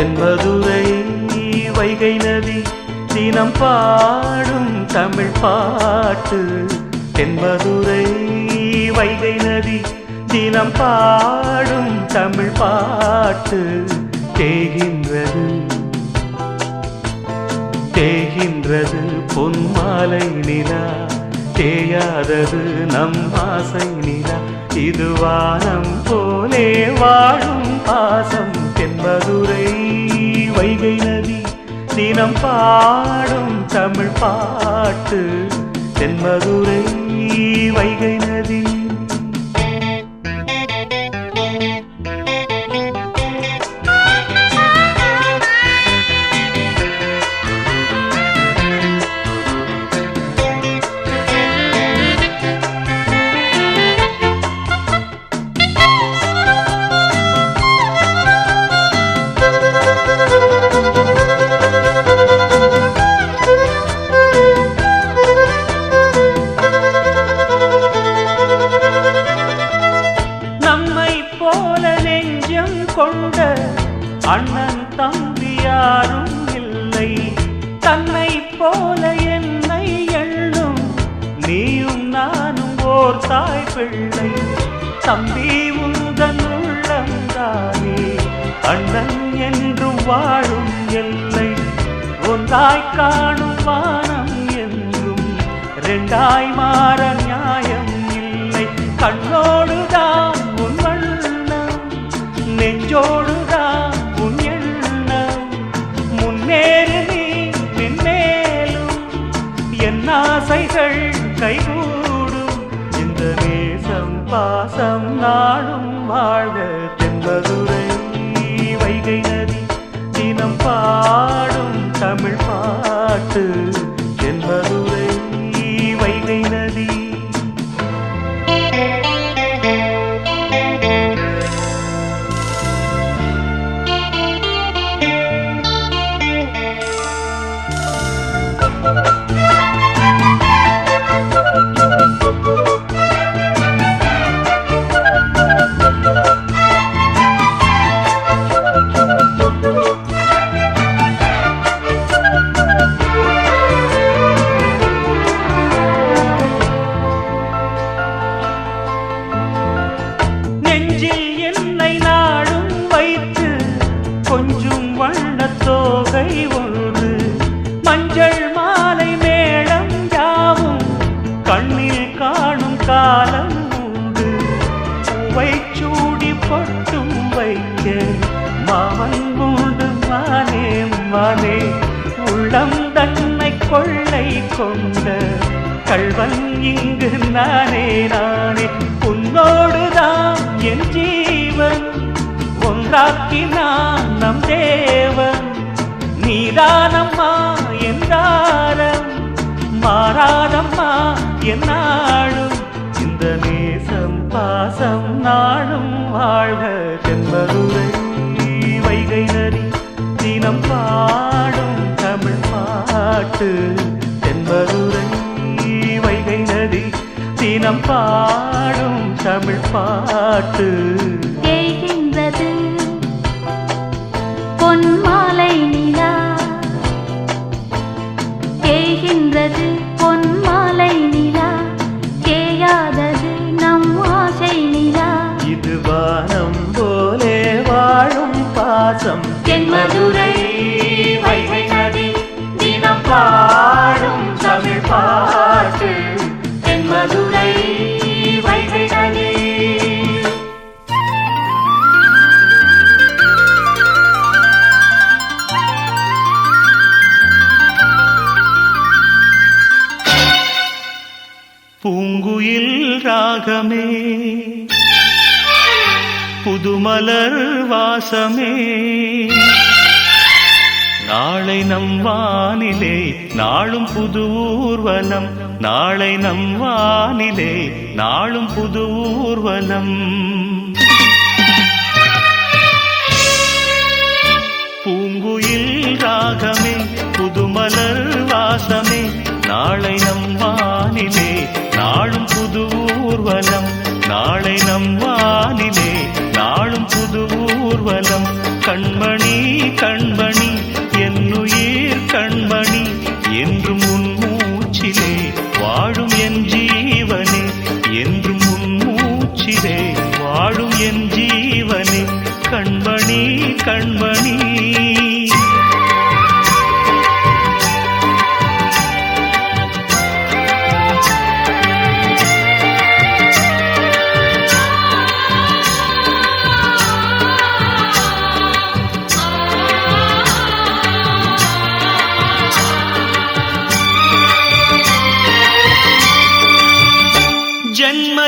தென்மதுரை வைகை நதி தினம் பாடும் தமிழ் பாட்டு. தென்மதுரை வைகை நதி தினம் பாடும் தமிழ் பாட்டு. தேகின்றது தேகின்றது பொன்மாலை நிலா, தேயாதது நம் ஆசை நிலா. இது வானம் போலே வாழும் பாசம். தென்மதுரை வைகை நதி தினம் பாடும் தமிழ் பாட்டு. தென்மதுரை வைகை நதி. கொண்ட அண்ணன் தம்பி யாரும் இல்லை, தன்னை போல என்னை எண்ணும் நீயும் நானும் ஓர் தாய் பிள்ளை. தம்பி உந்தன் உள்ளந்தானே அண்ணன் என்றும் வாழும் எல்லை. ஒன்றாய் காணும் வானம் என்றும் இரண்டாய் மாற நியாயம் இல்லை. கண்ணோடுதான் உன் வண்ணம், நெஞ்சோடுதான் உன் எண்ணம். முன்னேறு நீ மென்மேலும், என் ஆசைகள் கைகூடும். இந்த நேசம் பாசம் நாடும் வாழ்க. தென்மதுரை வைகை நதி தினம் பாடும் தமிழ் பாட்டு. தென்மதுரை வைகை நதி. நெஞ்சில் என்னை நாடும் வைத்து கொஞ்சம் வண்ணத்தோகை ஒன்று, மஞ்சள் மாலை மேளம் யாவும் கண்ணில் காணும் காலம் உண்டு. பூவை சூடி பொட்டும் வைக்க மாமன் உண்டு மானே மானே. உள்ளம் தன்னை கொள்ளை கொண்ட கள்வன் இங்கு நானே நானே. உன்னோடுதான் என் ஜீவன், ஒன்றாக்கினான் நம் தேவன். நீதானம்மா என் தாரம், மாறாதம்மா என் நாடும். இந்த நேசம் பாசம் நாடும் வாழ்க. தென்மதுரை வைகை நதி தினம் பாடும் தமிழ் பாட்டு. தென்மதுரை வைகை நதி தினம் பாடும் தமிழ் பாட்டு. தேய்கின்றது பொன்மாலை நிலா, தேய்கின்றது பொன்மாலை நிலா. தேயாதது நம் ஆசை நிலா. இது வானம் போலே வாழும் பாசம். தென்மதுரை வைகை நதி தினம் பாடும் தமிழ் பாட்டு. தென்மதுரை வைகை நதி. பூங்குயில் ராகமே, புதுமலர் வாசமே. நாளை நம் வானிலே நாளும் புது ஊர்வலம். நாளை நம் வானிலே நாளும் புது ஊர்வலம். பூங்குயில் ராகமே, புதுமலர் வாசமே. நாளை நம் வானிலே நாளும் புது ஊர்வலம். நாளை நம் வானிலே நாளும் புது ஊர்வலம். கண்மணி கண்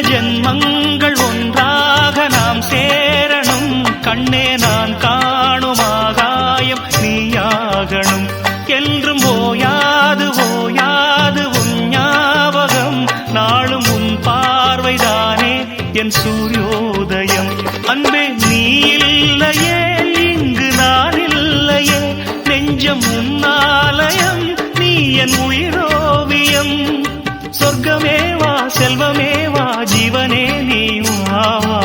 ஜென்மங்கள் ஒன்றாக நாம் சேரணும் கண்ணே நான் காணும் ஆகாயம் நீயாகணும் என்றும் ஓயாது ஓயாது உன் ஞாபகம் நாளும் உன் பார்வைதானே என் சூரியோதயம் அன்பே நீ இல்லையே இங்கு நான் இல்லையே நெஞ்சம் உன்னாலயம் நீ என் உயிரோவியம் சொர்க்கமேவா செல்வமேவா ஜீவனே நீ வாவா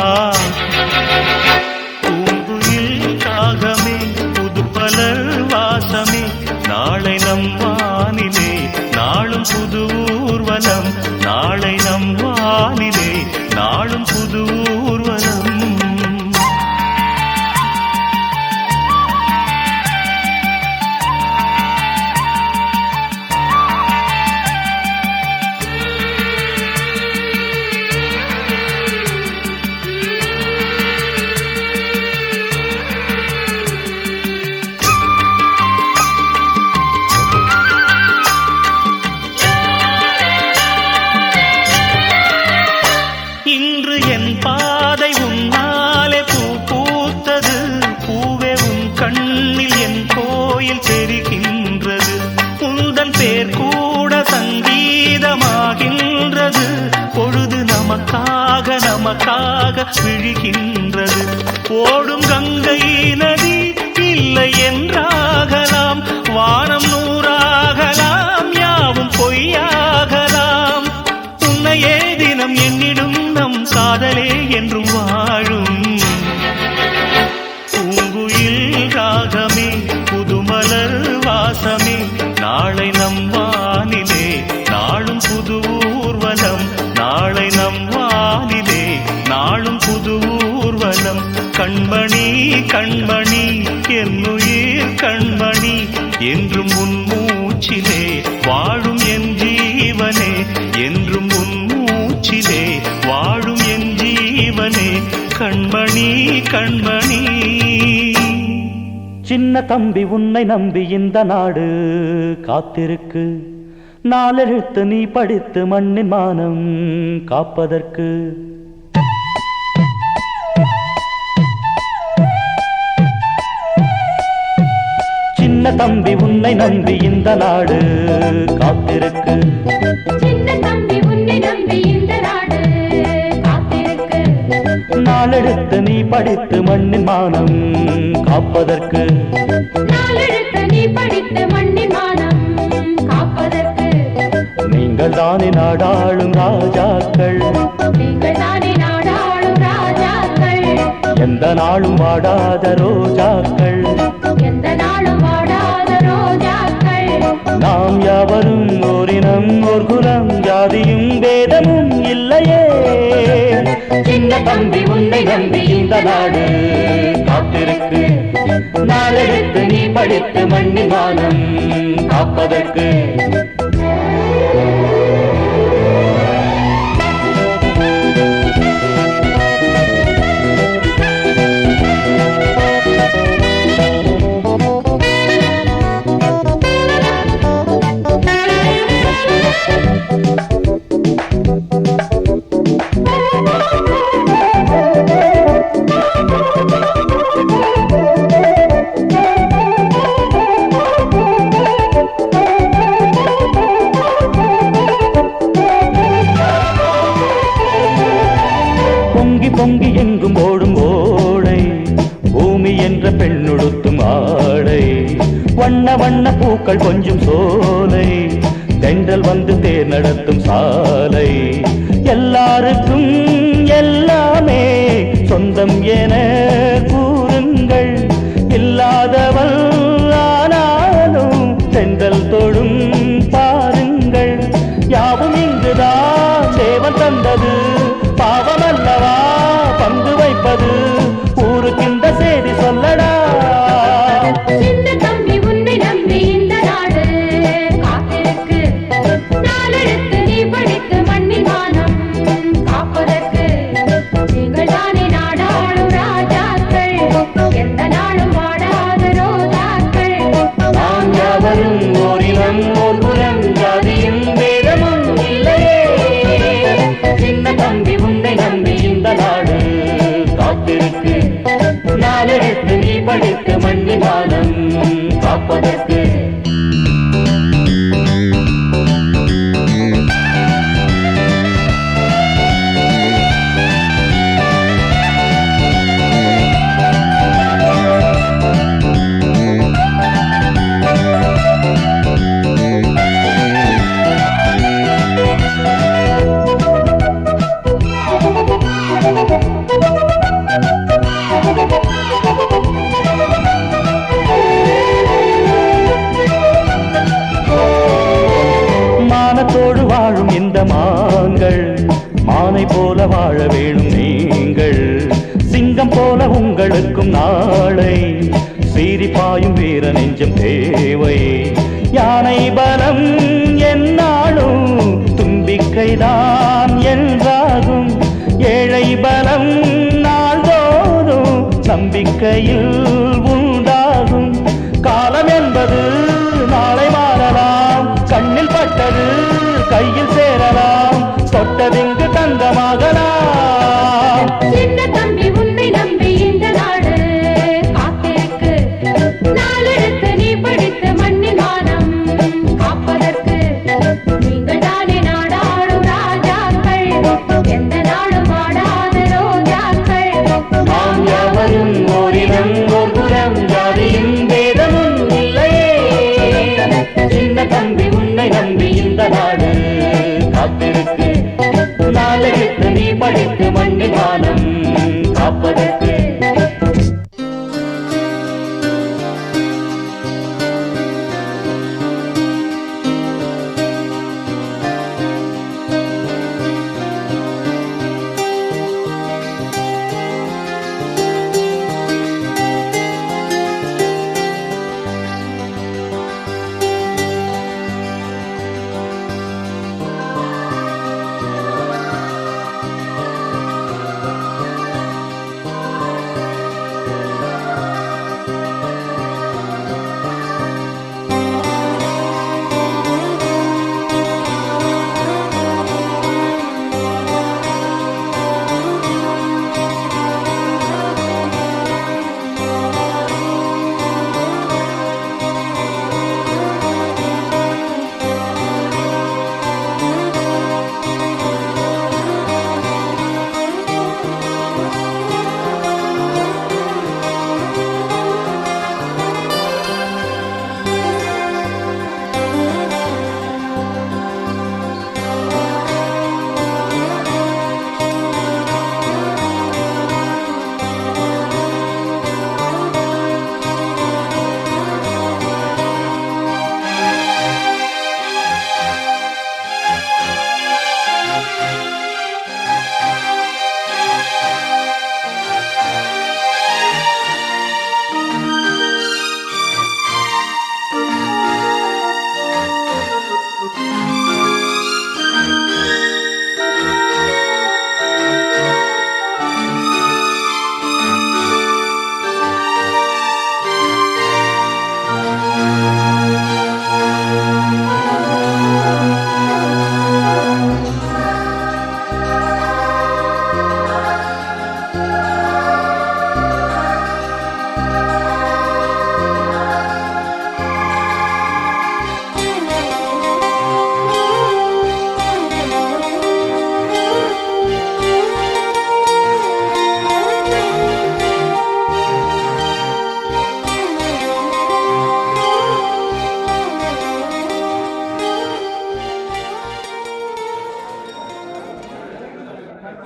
பூங்குயில் ராகமே புதுமலர் வாசமே நாளை நம் வானிலே நாளும் புது ஊர்வலம் நாளை நம் வானிலே நாளும் புது ஊர்வலம் இன்று என் பாதை உன்னாலே பூ பூத்தது பூவே உன் கண்ணில் என் கோயில் தெரிகின்றது உந்தன் பேர் கூட சங்கீதமாகின்றது பொழுது நமக்காக நமக்காக விழுகின்றது ஓடும் கங்கை நதி இல்லை என்றாகலாம் வானம் நூறாகலாம் யாவும் பொய்யாகலாம் உன்னையே தினம் என்னிடும் நம் காதலே என்றும் வாழும் பூங்குயில் ராகமே புதுமலர் வாசமே நாளை நம் வானிலே நாளும் புது ஊர்வலம் நாளை நம் வானிலே நாளும் புது ஊர்வலம் கண்மணி கண்மணி என்னுயிர் கண்மணி என்றும் உன் மூச்சிலே வாழும் என் ஜீவனே என்றும் உன் மூச்சிலே வாழும் என் ஜீவனே கண்மணி கண்மணி சின்ன தம்பி உன்னை நம்பி இந்த நாடு காத்திருக்கு நாளெழுத்து நீ படித்து மண்ணின் மானம் காப்பதற்கு சின்ன தம்பி உன்னை நம்பி இந்த நாடு காத்திருக்கு சின்ன தம்பி உன்னை நம்பி இந்த நாடு காத்திருக்கு நாளெடுத்து நீ படித்து மண்ணின் மானம் காப்பதற்கு நாளெடுத்து நீ படித்து மண்ணின் மானம் காப்பதற்கு நீங்கள் தானே நாடாளும் ராஜாக்கள் நீங்கள் தானே நாடாளும் ராஜாக்கள் எந்த நாளும் வாடாத ரோஜாக்கள் எந்த நாளும் வாடாத ரோஜாக்கள் நாம் யாவரும் ஓரினம் ஓர் குலம் ஜாதியும் வேதமும் இல்லையே சின்ன தம்பி உன்னை நம்பி இந்த நாடு காத்திருக்கு நாளெடுத்து நீ படித்து மண்ணின் மானம் காப்பதற்கு பொங்கி பொங்கி எங்கும் ஓடும் ஓடை பூமி என்ற பெண்ணுடுத்தும் ஆடை வண்ண வண்ண பூக்கள் கொஞ்சம் சோலை தென்றல் வந்து தேர் நடத்தும் சாலை எல்லாருக்கும் எல்லாமே சொந்தம் என கூறுங்கள் இல்லாதவள் ஆனாலும் தென்றல் தொடும் பாருங்கள் யாவும் இங்குதான் தேவன் தந்தது பாவமல்லவா பங்கு வைப்பது ஊருக்கு இந்த செய்தி சொல்லடா சின்ன தம்பி உன்னை நம்பி இந்த நாடு காத்திருக்கு நாளெடுத்து நீ படித்து மண்ணின் மானம் காப்பதற்கு நீங்கள் தானே நாடாளும் ராஜாக்கள் எந்த நாளும் வாடாத ரோஜா காப்பதற்கு மானத்தோடு வாழும் இந்த மான்கள் மானை போல வாழ வேணும் நீங்கள். சிங்கம் போல உங்களுக்கும் நாளை சீறி பாயும் வீர நெஞ்சம் தேவை. யானை பலம் என்னாலும் தும்பிக்கைதான் என்றாகும். ஏழை பலம் நாள்தோறும் நம்பிக்கையில் உண்டாகும். காலம் என்பது நாளை மாறலாம். கண்ணில் பட்டது கையில் சேரலாம். தொட்டதிங்கு தங்கமாகலாம். சின்ன தம்பி உன்னை நம்பி இந்த நாடு காத்திருக்கு. நாளெடுத்து நீ படித்து மண்ணின் மானம் காப்பதற்கு. நீங்கள் தானே நாடாளும் ராஜாக்கள். எந்த நாடும் ஆடாத ரோஜாக்கள். நாம் யாவரும் ஓரினம் ஓர் குலம் ஜாதியும் வேதமும் இல்லையே. சின்ன தம்பி உன்னை நம்பி இந்த நாடு காத்திருக்கு. நாளெடுத்து நீ படித்து மண்ணின் மானம் காப்பதற்கு.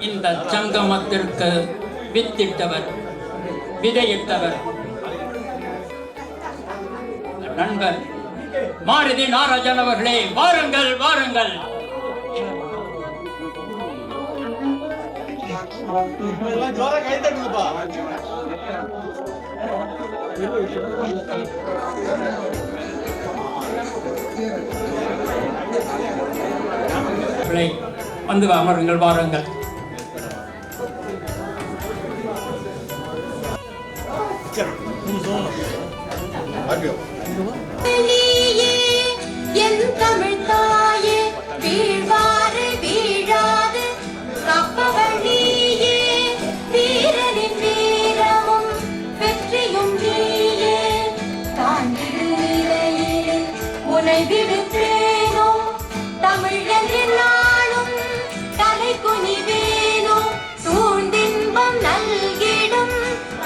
இந்த சங்கமத்திற்கு வித்திட்டவர் விதையிட்டவர் நண்பர் மாருதி நாராஜன் அவர்களே, வாருங்கள் வாருங்கள். வந்து அமருங்கள், வாருங்கள். என் தமிழ் தாயே, வீழ்வாறு வீழாது காப்பவள் நீயே. வீரனின் வீரமும் வெற்றியும் நீயே. தாண்டிடு கைவிடுத்தேனோ தமிழன் நாளும் தலை குனிவேனோ சூழ்ந்தின்பம் நல்கிடும்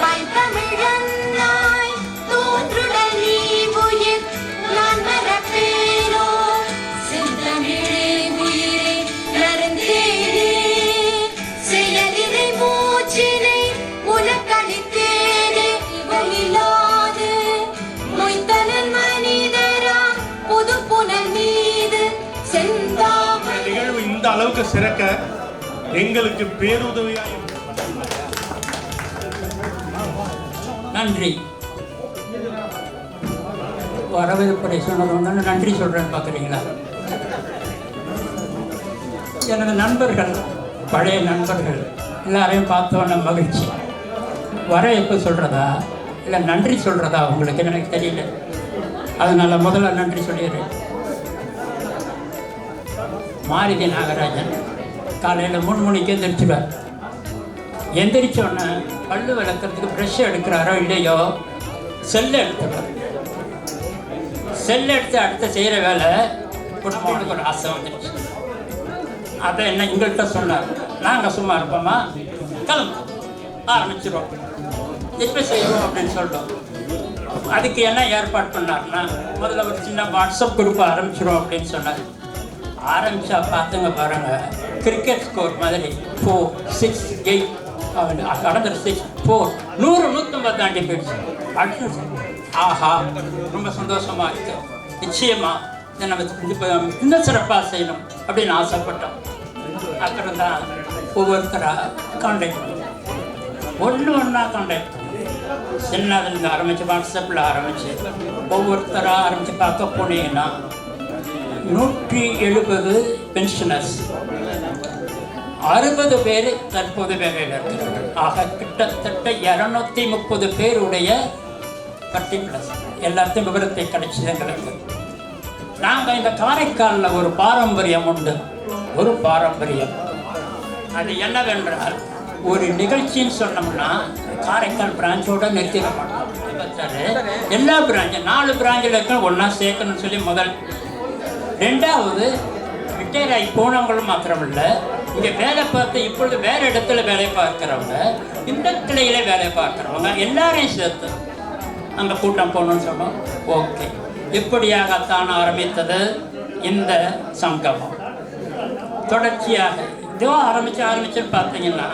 பைத்தமிழன்னாய் தோன்றுடல் நீ உயிர் நான் மறப்பேனோ செந்தமிழே உயிரே நருந்தேனே செயலினை மூச்சினை உனக்களித்தேனே இவளில்லாது மொய்த்தனன் மனிதரா புது புனல் மீது செந்தாமரை நிகழ்வு இந்த அளவுக்கு சிறக்க எங்களுக்கு பேருதவியாக நன்றி. வரவேற்புரை சொன்னது வந்து நன்றி சொல்றேன்னு பார்க்குறீங்களா? எனது நண்பர்கள், பழைய நண்பர்கள் எல்லாரையும் பார்த்தோன்ன மகிழ்ச்சி. வரவேற்பு சொல்கிறதா இல்லை நன்றி சொல்கிறதா உங்களுக்கு எனக்கு தெரியல. அதனால் முதல்ல நன்றி சொல்லிடுறேன். மாருதி நாகராஜன் காலையில் 3 மணிக்கு எந்திரிச்சுடுவார். எந்திரிச்சோடனே பல்லு விளக்கிறதுக்கு ப்ரெஷ் எடுக்கிறாரோ இல்லையோ செல்லை எடுத்துடுவார். செல் எடுத்து அடுத்த செய்கிற வேலை குடும்பத்துக்கு ஒரு ஆசை வந்துடுச்சு. அதை என்ன எங்கள்கிட்ட சொன்னார். நாங்கள் சும்மா இருப்போமா, கிளம்பு ஆரம்பிச்சிடுவோம், எப்போ செய்வோம் அப்படின்னு சொல்லிட்டோம். அதுக்கு என்ன ஏற்பாடு பண்ணார்னா முதல்ல ஒரு சின்ன வாட்ஸ்அப் குரூப் ஆரம்பிச்சிடும் அப்படின்னு சொன்னார். ஆரம்பித்தா பார்த்துங்க பாருங்கள், கிரிக்கெட் ஸ்கோர் மாதிரி 4, 6, 8 கடந்த 6, 4 100, 150 தாண்டி போயிடுச்சு. அடுத்து ஆஹா ரொம்ப சந்தோஷமாக இருக்கு, நிச்சயமாக இதை நம்ம இன்னும் சிறப்பாக செய்யணும் அப்படின்னு ஆசைப்பட்டோம். அப்புறம் தான் ஒவ்வொருத்தராக கான்டாக்ட் பண்ணோம், ஒன்றா கான்டாக்ட் பண்ணோம். சின்னதுலேருந்து ஆரம்பித்து வாட்ஸ்அப்பில் ஆரம்பித்து ஒவ்வொருத்தராக ஆரம்பித்து பார்க்க போனீங்கன்னா 170 பென்ஷனர்ஸ், 60 பேர் தற்போது வேலையில் இருக்கிறார்கள். ஆக கிட்டத்தட்ட 230 பேருடைய பர்டிகுலர்ஸ் எல்லாத்தையும் விவரத்தை கிடைச்சது எங்களுக்கு. நாங்கள் இந்த காரைக்காலில் ஒரு பாரம்பரியம் உண்டு. ஒரு பாரம்பரியம் அது என்னவென்றால், ஒரு நிகழ்ச்சின்னு சொன்னோம்னா காரைக்கால் பிரான்ச்சோடு நிறுத்திட மாட்டோம். எல்லா பிரான்ச்சும் 4 பிரான்ச்சில் இருக்க ஒன்றா சேர்க்கணும்னு சொல்லி முதல். ரெண்டாவது, ரிட்டையர் ஆகி போனவங்களும் மாத்திரமில்லை, இங்கே வேலை பார்த்து இப்பொழுது வேறு இடத்துல வேலை பார்க்குறவங்க, இந்த கிளையில் வேலை பார்க்குறவங்க எல்லாரையும் சேர்த்து அங்கே கூட்டம் போகணும்னு சொன்னோம். ஓகே, இப்படியாகத்தான் ஆரம்பித்தது இந்த சங்கமம். தொடர்ச்சியாக இதோ ஆரம்பிச்சுன்னு பார்த்தீங்கன்னா,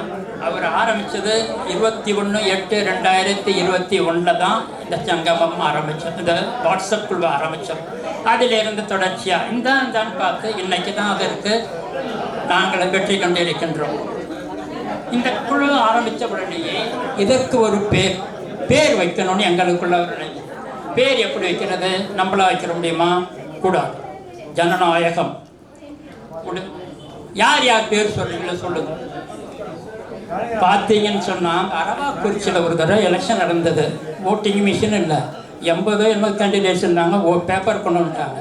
அவர் ஆரம்பித்தது 21/8/2021 தான் இந்த சங்கமம் ஆரம்பித்தோம். இந்த வாட்ஸ்அப் குழு ஆரம்பித்தோம். அதிலிருந்து தொடர்ச்சியாக இந்தான்னு பார்த்து இன்னைக்கு தான் அதற்கு நாங்கள் வெற்றி கொண்டிருக்கின்றோம். இந்த குழு ஆரம்பித்த உடனேயே இதற்கு ஒரு பேர் வைக்கணும்னு எங்களுக்குள்ள ஒரு நினைவு. பேர் எப்படி வைக்கிறது? நம்மளா வைக்கிற முடியுமா? கூடாது. ஜனநாயகம். யார் யார் பேர் சொல்றீங்களோ சொல்லுங்க. பார்த்தீங்கன்னு சொன்னால் அரவாக்குறிச்சியில் ஒரு தடவை எலெக்ஷன் நடந்தது. ஓட்டிங் மிஷின் இல்லை, 80 கேண்டிடேட்ஸ் இருந்தாங்க, பேப்பர் கொண்டு வந்துட்டாங்க.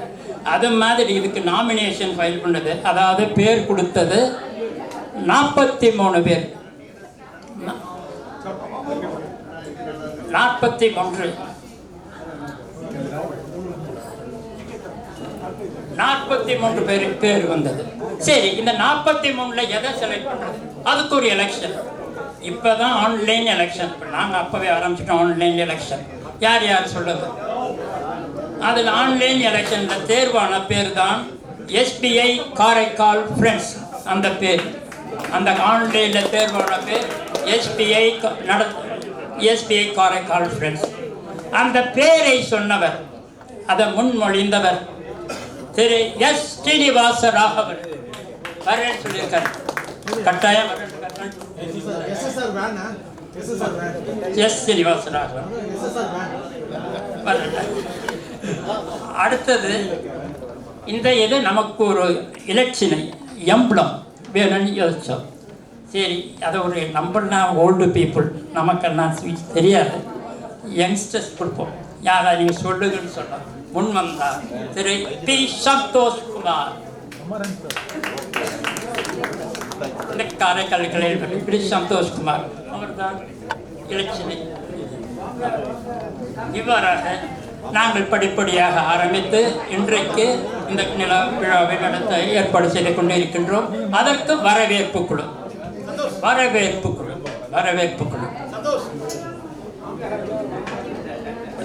அது மாதிரி இதுக்கு நாமினேஷன் ஃபைல் பண்ணது, அதாவது பேர் கொடுத்தது 43 பேர். 43 பேர் வந்தது. சரி, இந்த 43ல் எதை செலக்ட் பண்ணுறது? அதுக்கு ஒரு எலெக்ஷன். இப்போ தான் ஆன்லைன் எலெக்ஷன். நாங்கள் அப்போவே ஆரம்பிச்சிட்டோம் ஆன்லைன் எலெக்ஷன். யார் யார் சொல்லுது? அதில் ஆன்லைன் எலெக்ஷனில் தேர்வான பேர் தான் SBI காரைக்கால் ஃப்ரெண்ட்ஸ். அந்த பேர், அந்த ஆன்லைனில் தேர்வான பேர் SBI காரைக்கால் ஃப்ரெண்ட்ஸ். அந்த பேரை சொன்னவர், அதை முன்மொழிந்தவர் திரு S. ஸ்ரீனிவாச ராகவன் வரேன்னு சொல்லியிருக்காரு. கட்டாயம் S. ஸ்ரீனிவாச ராகவன். அடுத்தது, இந்த இது நமக்கு ஒரு இலட்சினை எம்பளம் வேணும்னு யோசித்தோம். சரி, அதை ஒரு நம்மளாம் ஓல்டு பீப்புள், நமக்கெல்லாம் தெரியாது, யங்ஸ்டர்ஸ் கொடுப்போம். யாரா நீங்கள் சொல்லுங்கன்னு சொன்னோம். முன் வந்தார் திரு பி. சந்தோஷ்குமார். இந்த காரைக்கால் கிளையில் பி. சந்தோஷ்குமார் அவர் தான் இலட்சினை. இவ்வாறாக நாங்கள் படிப்படியாக ஆரம்பித்து இன்றைக்கு இந்த நிலா விழாவை நடத்த ஏற்பாடு செய்து கொண்டிருக்கின்றோம். அதற்கு வரவேற்பு குழு வரவேற்பு குழு வரவேற்பு குழு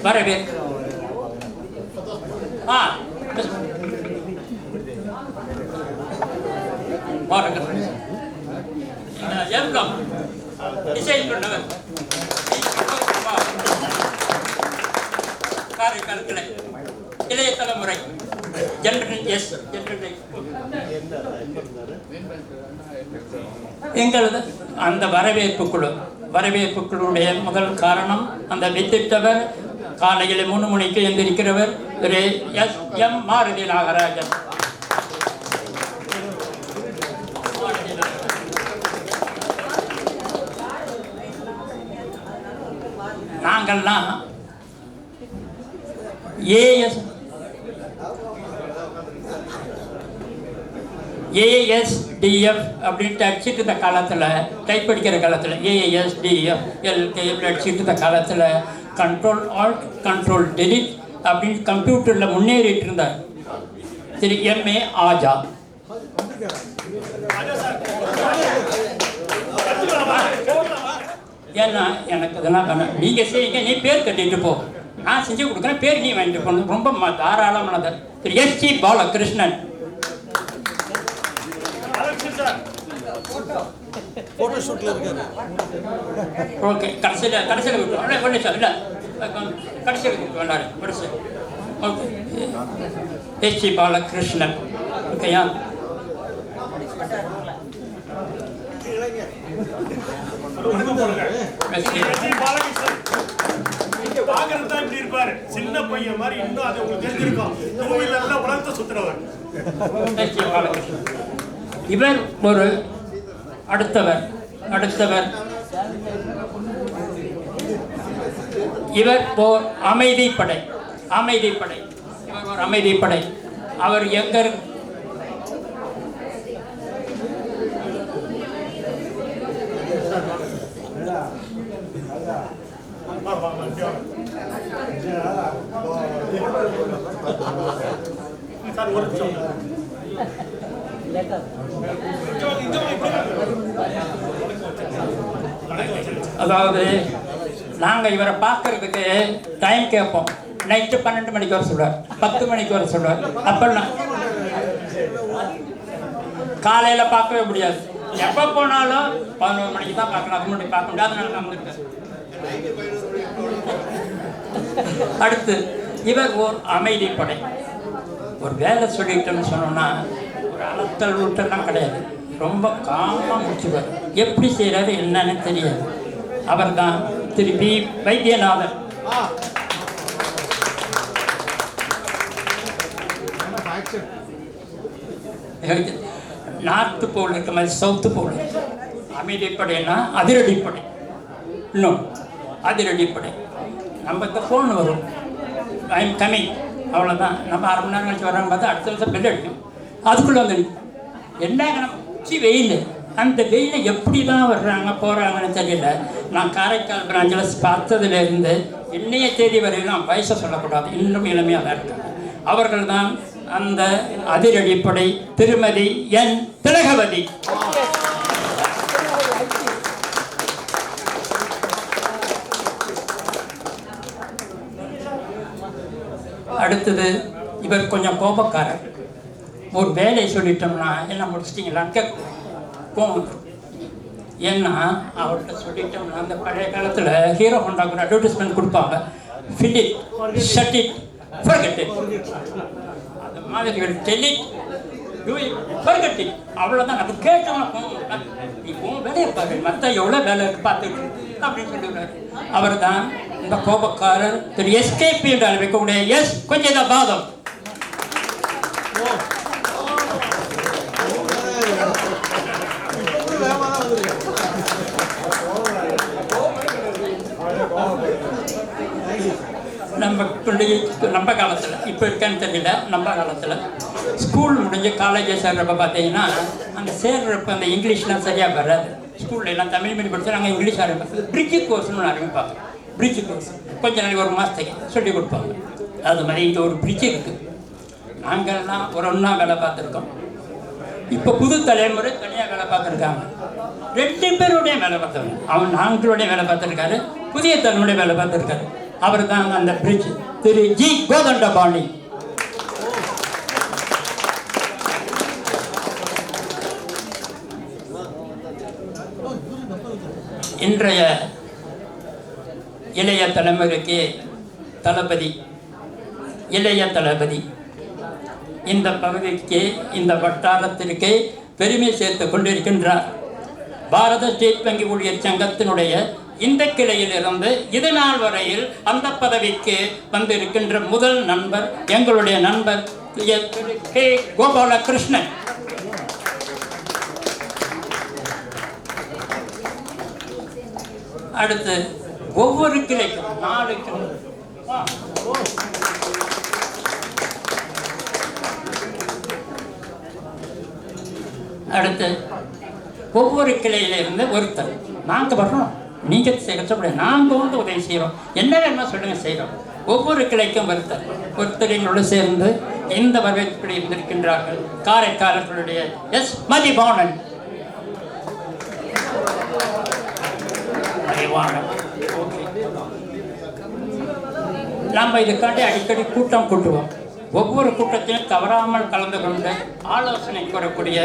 வரவேற்பு எவ்வளோ டிசைன் பண்ணவர் காரைக்கால் கிளை இளைய தலைமுறை எங்களது அந்த வரவேற்பு குழுவுடைய முதல் காரணம் அந்த வித்திட்டவர் காலையில் 3 மணிக்கு எந்திருக்கிறவர் திரு எம் மாருதி நாகராஜன். நாங்கள்லாம் ஏஎஸ்டிஎஃப் அப்படின்ட்டு அடிச்சுட்டு இருந்த காலத்தில், டைப் படிக்கிற காலத்தில் ஏஎஸ்டிஎஃப் அடிச்சுட்டு இருந்த காலத்தில் கண்ட்ரோல் ஆல்ட் கண்ட்ரோல் டெலிட் அப்படின்னு கம்ப்யூட்டரில் முன்னேறிட்டு இருந்தார் திரு எம்ஏ ஆஜா. ஏன்னா எனக்கு இதெல்லாம் வேணாம், நீங்கள் செய்யுங்க, நீ பேர் கட்டிட்டு போ, நான் செஞ்சு கொடுக்குறேன், பேர் நீ வாங்கிட்டு போகணும். ரொம்ப தாராளமானது. திரு எஸ்.சி. பாலகிருஷ்ணன். ஓகே, கடைசியில் விட்டுருவோம். இல்லை சார், இல்லை கடைசியில் விட்டுருவோம் எல்லாரும் கடைசி. Okay, S C. பாலகிருஷ்ணன். ஓகேயா? சின்ன பையன் மாதிரி இன்னும் அது உங்களுக்கு தெரிஞ்சிருக்கும். உலகத்தை சுத்துறவர் இவர். ஒரு அடுத்தவர் இவர் ஓர் அமைதிப்படை. இவர் ஒரு அமைதிப்படை. அவர் எங்க அதாவது நாங்கள் இவரை பார்க்கறதுக்கு டைம் கேட்போம். நைட்டு 12 மணிக்கு வர சொல்லுவார், 10 மணிக்கு வர சொல்லுவார். அப்பெல்லாம் காலையில் பார்க்கவே முடியாது. எப்போ போனாலும் 11 மணிக்கு தான் பார்க்கலாம், அது முன்னாடி பார்க்க முடியாது. அதனால நம்மளுக்கு அடுத்து இவர் ஓர் அமைதிப்படை. ஒரு வேலை சொல்லிட்டோம்னு சொன்னோம்னா ஒரு அலத்தல் ஊட்டெல்லாம் கிடையாது, ரொம்ப காமாக முடிச்சுவார். எப்படி செய்கிறாரு என்னன்னு தெரியாது. அவர் தான் திரு பி. வைத்தியநாதன். நார்த்து போல் இருக்க மாதிரி சவுத்து போல். அமைதிப்படைன்னா அதிரடிப்படை. இன்னும் அதிரடிப்படை. நம்ம இந்த ஃபோன் வரும், ஐ எம் கமிங், அவ்வளோதான். நம்ம 1/2 மணி நேரம் கழிச்சு வர்றாங்க பார்த்தா அடுத்த வருஷம் பெல் அடிக்கும். அதுக்குள்ளே வந்து என்னங்க நம்ம உச்சி வெயில், அந்த வெயிலில் எப்படி தான் வர்றாங்க போகிறாங்கன்னு தெரியல. நான் காரைக்கால் பிராஞ்சில் பார்த்ததுலேருந்து இன்னைய தேதி வரையிலும் நான் வயசை சொல்லக்கூடாது, இன்னும் இளமையாக தான் இருக்காங்க. அவர்கள் தான் அந்த அதிரடிப்படை திருமதி என் திலகவதி. அடுத்தது இவர் கொஞ்சம் கோபக்காரர். ஒரு வேலையை சொல்லிட்டோம்னா என்ன முடிச்சிட்டிங்களான்னு கோபம். ஏன்னா அவர்கிட்ட சொல்லிட்டோம்னா அந்த பழைய காலத்தில் ஹீரோ ஹோண்டாக்கு ஒரு அட்வர்டைஸ்மெண்ட் கொடுப்பாங்க, fill it, shut it, forget it. அந்த மாதிரி tell it, do it, forget it. அவ்வளோதான். அது கேட்டோம்னா நீ உன் வேலையை பாரு, மற்ற எவ்வளோ வேலை இருக்கு பார்த்துட்டு அப்படின்னு சொல்லிவிடுறாரு. அவர் தான் இந்த கோபக்காரர் திரு எஸ்கேபி என்று அழைக்கக்கூடிய எஸ் கொஞ்சம் பாதம். நம்ம காலத்தில் இப்போ இருக்கான்னு தெரியல, நம்ம காலத்தில் ஸ்கூல் முடிஞ்சு காலேஜ் சேர்றப்ப பார்த்தீங்கன்னா அந்த சேர்றப்ப அந்த இங்கிலீஷ்லாம் சரியாக வராது. ஸ்கூலில் எல்லாம் தமிழ் மீடியம் படித்தா நாங்கள் இங்கிலீஷ் ஆரம்பிப்போம். பிரிட்ஜு கோர்ஸ்னு ஒன்று ஆரம்பிப்பாங்க. பிரிட்ஜு கோர்ஸ் கொஞ்ச நாளைக்கு 1 மாதத்துக்கு சொல்லி கொடுப்பாங்க. அது மாதிரி இங்கே ஒரு பிரிட்ஜ் இருக்குது. நாங்கள்லாம் ஒரு ஒன்றா வேலை பார்த்துருக்கோம். இப்போ புது தலைமுறை தனியாக வேலை பார்த்துருக்காங்க. 2 பேருடைய வேலை பார்த்தவங்க. அவன் நாங்களுடைய வேலை பார்த்துருக்காரு, புதிய தலைமுறை வேலை பார்த்துருக்காரு. அவர் தான் அந்த பிரிட்ஜ் திரு ஜி கோதண்டபாணி. இன்றைய இளைய தலைமுறைக்கு தளபதி, இளைய தளபதி இந்த பகுதிக்கு, இந்த வட்டாரத்திற்கு பெருமை சேர்த்து கொண்டிருக்கின்றார். பாரத ஸ்டேட் வங்கி ஊழியர் சங்கத்தினுடைய இந்த கிளையிலிருந்து இது நாள் வரையில் அந்த பதவிக்கு வந்திருக்கின்ற முதல் நண்பர் எங்களுடைய நண்பர் கே கோபாலகிருஷ்ணன். அடுத்து ஒவ்வொரு கிளைக்கும் 4 கிளை, அடுத்து ஒவ்வொரு கிளையிலிருந்து ஒருத்தர் நாங்கள் வர்றோம், நீங்கள் கஷ்டப்பட நாங்கள் வந்து உதவி செய்கிறோம், என்ன வேணுமா சொல்லுங்க செய்கிறோம். ஒவ்வொரு கிளைக்கும் ஒருத்தர் எங்களோடு சேர்ந்து இந்த வரவேற்பு இருந்திருக்கின்றார்கள். காரைக்காலர்களுடைய எஸ் மதிபானன். நம்ம இதுக்காண்டி அடிக்கடி கூட்டம் கூட்டுவோம். ஒவ்வொரு கூட்டத்திலும் தவறாமல் கலந்து கொண்டு ஆலோசனை கூறக்கூடிய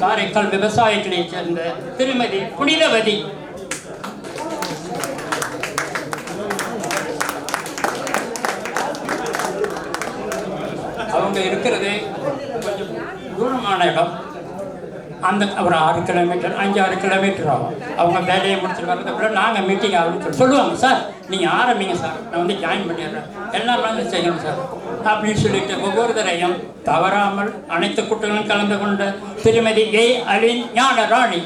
காரைக்கால் விவசாயிகளை சேர்ந்த திருமதி புனிதவதி. அவங்க இருக்கிறது கொஞ்சம் தூரமான இடம். அந்த ஒரு 6 கிலோமீட்டர் 5-6 கிலோமீட்டர் ஆகும். அவங்க வேலையை முடிச்சுட்டு வரதுக்குள்ள நாங்கள் மீட்டிங் ஆகணும்னு சொல்லுவாங்க. சார் நீங்கள் ஆரம்பிங்க சார், நான் வந்து ஜாயின் பண்ணிடுறேன், எல்லாமே செய்யணும் சார் அப்படின்னு சொல்லிட்டு ஒவ்வொரு தரையும் தவறாமல் அனைத்து கூட்டங்களும் கலந்து கொண்ட திருமதி ஏ அலின் ஞான ராணி.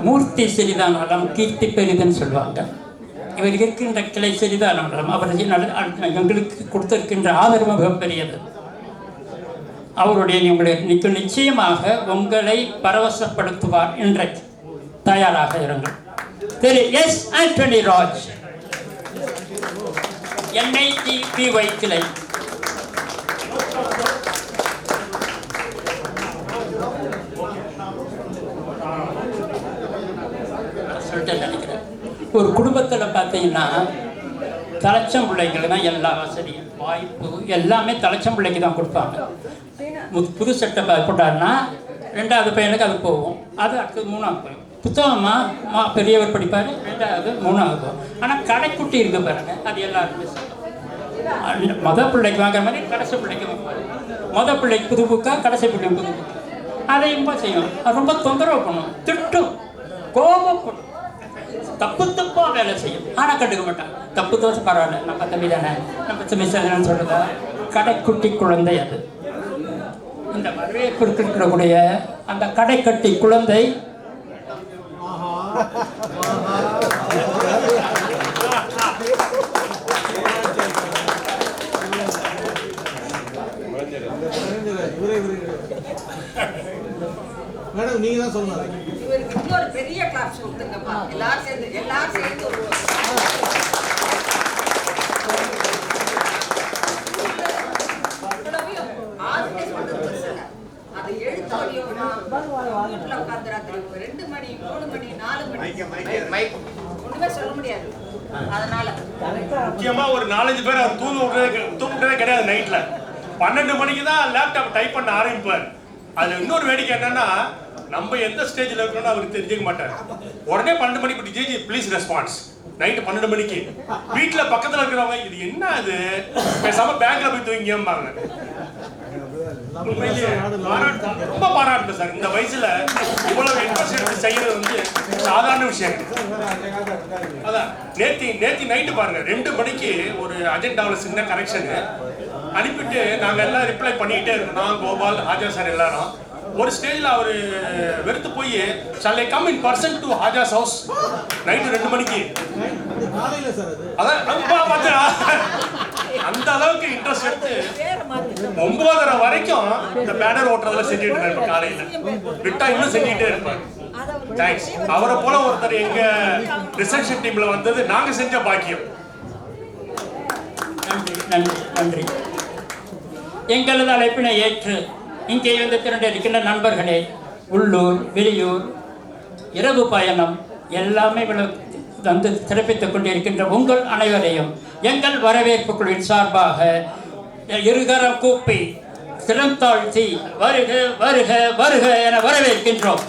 மூர்த்தி சிறிதானாலும் கீர்த்தி பெரிதுன்னு சொல்லுவாங்க. இவர் இருக்கின்ற கிளை சிறிதானாலும் அவர் எங்களுக்கு கொடுத்திருக்கின்ற ஆதரவு மிகப்பெரியது. அவருடைய உங்களுக்கு நிச்சயமாக உங்களை பரவசப்படுத்துவார். இன்றைக்கு தயாராக இருங்கள். திரு எஸ் ஆண்டனி ராஜ், NITPY கிளை. நினைக்கிறேன் ஒரு குடும்பத்தில் பார்த்தீங்கன்னா தலைச்சம் பிள்ளைங்களுக்கு தான் எல்லா வசதியும் வாய்ப்பு எல்லாமே தலைச்சம் பிள்ளைக்கு தான் கொடுப்பாங்க. புது சட்டை போட்டாருன்னா 2வது பையனுக்கு அது போகும், அது அடுத்தது 3வது போகும். புத்தகமாக பெரியவர் படிப்பார், 2வது 3வது போகும். ஆனால் கடைக்குட்டி இருக்கு பாருங்க, அது எல்லாருமே பிள்ளைக்கு வாங்குற மாதிரி கடைசி பிள்ளைக்கு வாங்குவாங்க. பிள்ளைக்கு புது புக்கா, கடைசி பிள்ளைக்கு புது புக்கா, அதையும் செய்யும். அது ரொம்ப தொந்தரவு பண்ணும், திட்டும், கோபப்படும், தப்பா வேலை செய்யும். ஆனால் கண்டுக்க மாட்டான். தப்பு தோசை பரவாயில்ல, நம்ம தம்பி தானே, நம்ம தம்பி தானேன்னு சொல்றதா கடைக்குட்டி குழந்தை. அது இந்த வரவேற்பு இருக்கக்கூடிய அந்த கடைக்கட்டி குழந்தை மேடம் நீங்க தான் சொன்னாங்க. இவருக்கு இன்னொரு பெரிய கிளாஸ் கொடுத்துங்கப்பா. எல்லாரும் சேர்ந்து அது எழுத்து வடிவமா வீட்டுல உட்கார்ந்து ராத்திரி 2 மணி 3 மணி 4 மணி ஒண்ணுமே சொல்ல முடியாது. அதனால முக்கியமா ஒரு 4-5 பேர் அவர் தூங்குறதே கிடையாது. நைட்ல 12 மணிக்கு தான் லேப்டாப் டைப் பண்ண ஆரம்பிப்பார். அது இன்னொரு வேடிக்கை என்னன்னா, நம்ம எந்த ஸ்டேஜில் இருக்கணும்னு அவருக்கு தெரிஞ்சுக்க மாட்டார். உடனே 12 மணிக்கு ஜிஜி ப்ளீஸ் ரெஸ்பான்ஸ். நைட்டு 12 மணிக்கு வீட்டில் பக்கத்தில் இருக்கிறவங்க இது என்ன அது பேசாம பேங்க்ல போய் தூங்கிம்பாங்க. ரொம்ப பாராட்டு சார். இந்த வயசுல இவ்வளவு இன்ட்ரெஸ்ட் எடுத்து செய்யறது வந்து சாதாரண விஷயம். அதான் நேத்தி நைட்டு பாருங்க 2 மணிக்கு ஒரு அஜெண்டாவில் சின்ன கரெக்ஷன் அனுப்பிட்டு நாங்கள் எல்லாம் ரிப்ளை பண்ணிக்கிட்டே இருக்கோம். நான், கோபால், ராஜா சார் எல்லாரும் ஒரு ஸ்டேஜ்ல அவரு வெறுத்து போய் shall I come in person to Haja's house night 2 மணிக்கு அதான் பார்த்தா அந்த அளவுக்கு இன்ட்ரெஸ்ட் எடுத்து 9:30 வரைக்கும் இந்த பேனர் ஓட்டுறதுல செஞ்சுட்டு இருப்பேன். காலையில விட்டா இன்னும் செஞ்சுட்டே இருப்பேன். தேங்க்ஸ். அவரை போல ஒருத்தர் எங்க ரிசப்ஷன் டீம்ல வந்தது நாங்க செஞ்ச பாக்கியம். நன்றி நன்றி நன்றி. எங்களது அழைப்பினை ஏற்று இங்கே வந்து திரண்டிருக்கின்ற நண்பர்களே, உள்ளூர் வெளியூர் இரவு பயணம் எல்லாமே வந்து சிறப்பித்துக் கொண்டிருக்கின்ற உங்கள் அனைவரையும் எங்கள் வரவேற்பு குழுவின் சார்பாக இருகரம் கூப்பி சிரம் தாழ்த்தி வருக வருக வருக என வரவேற்கின்றோம்.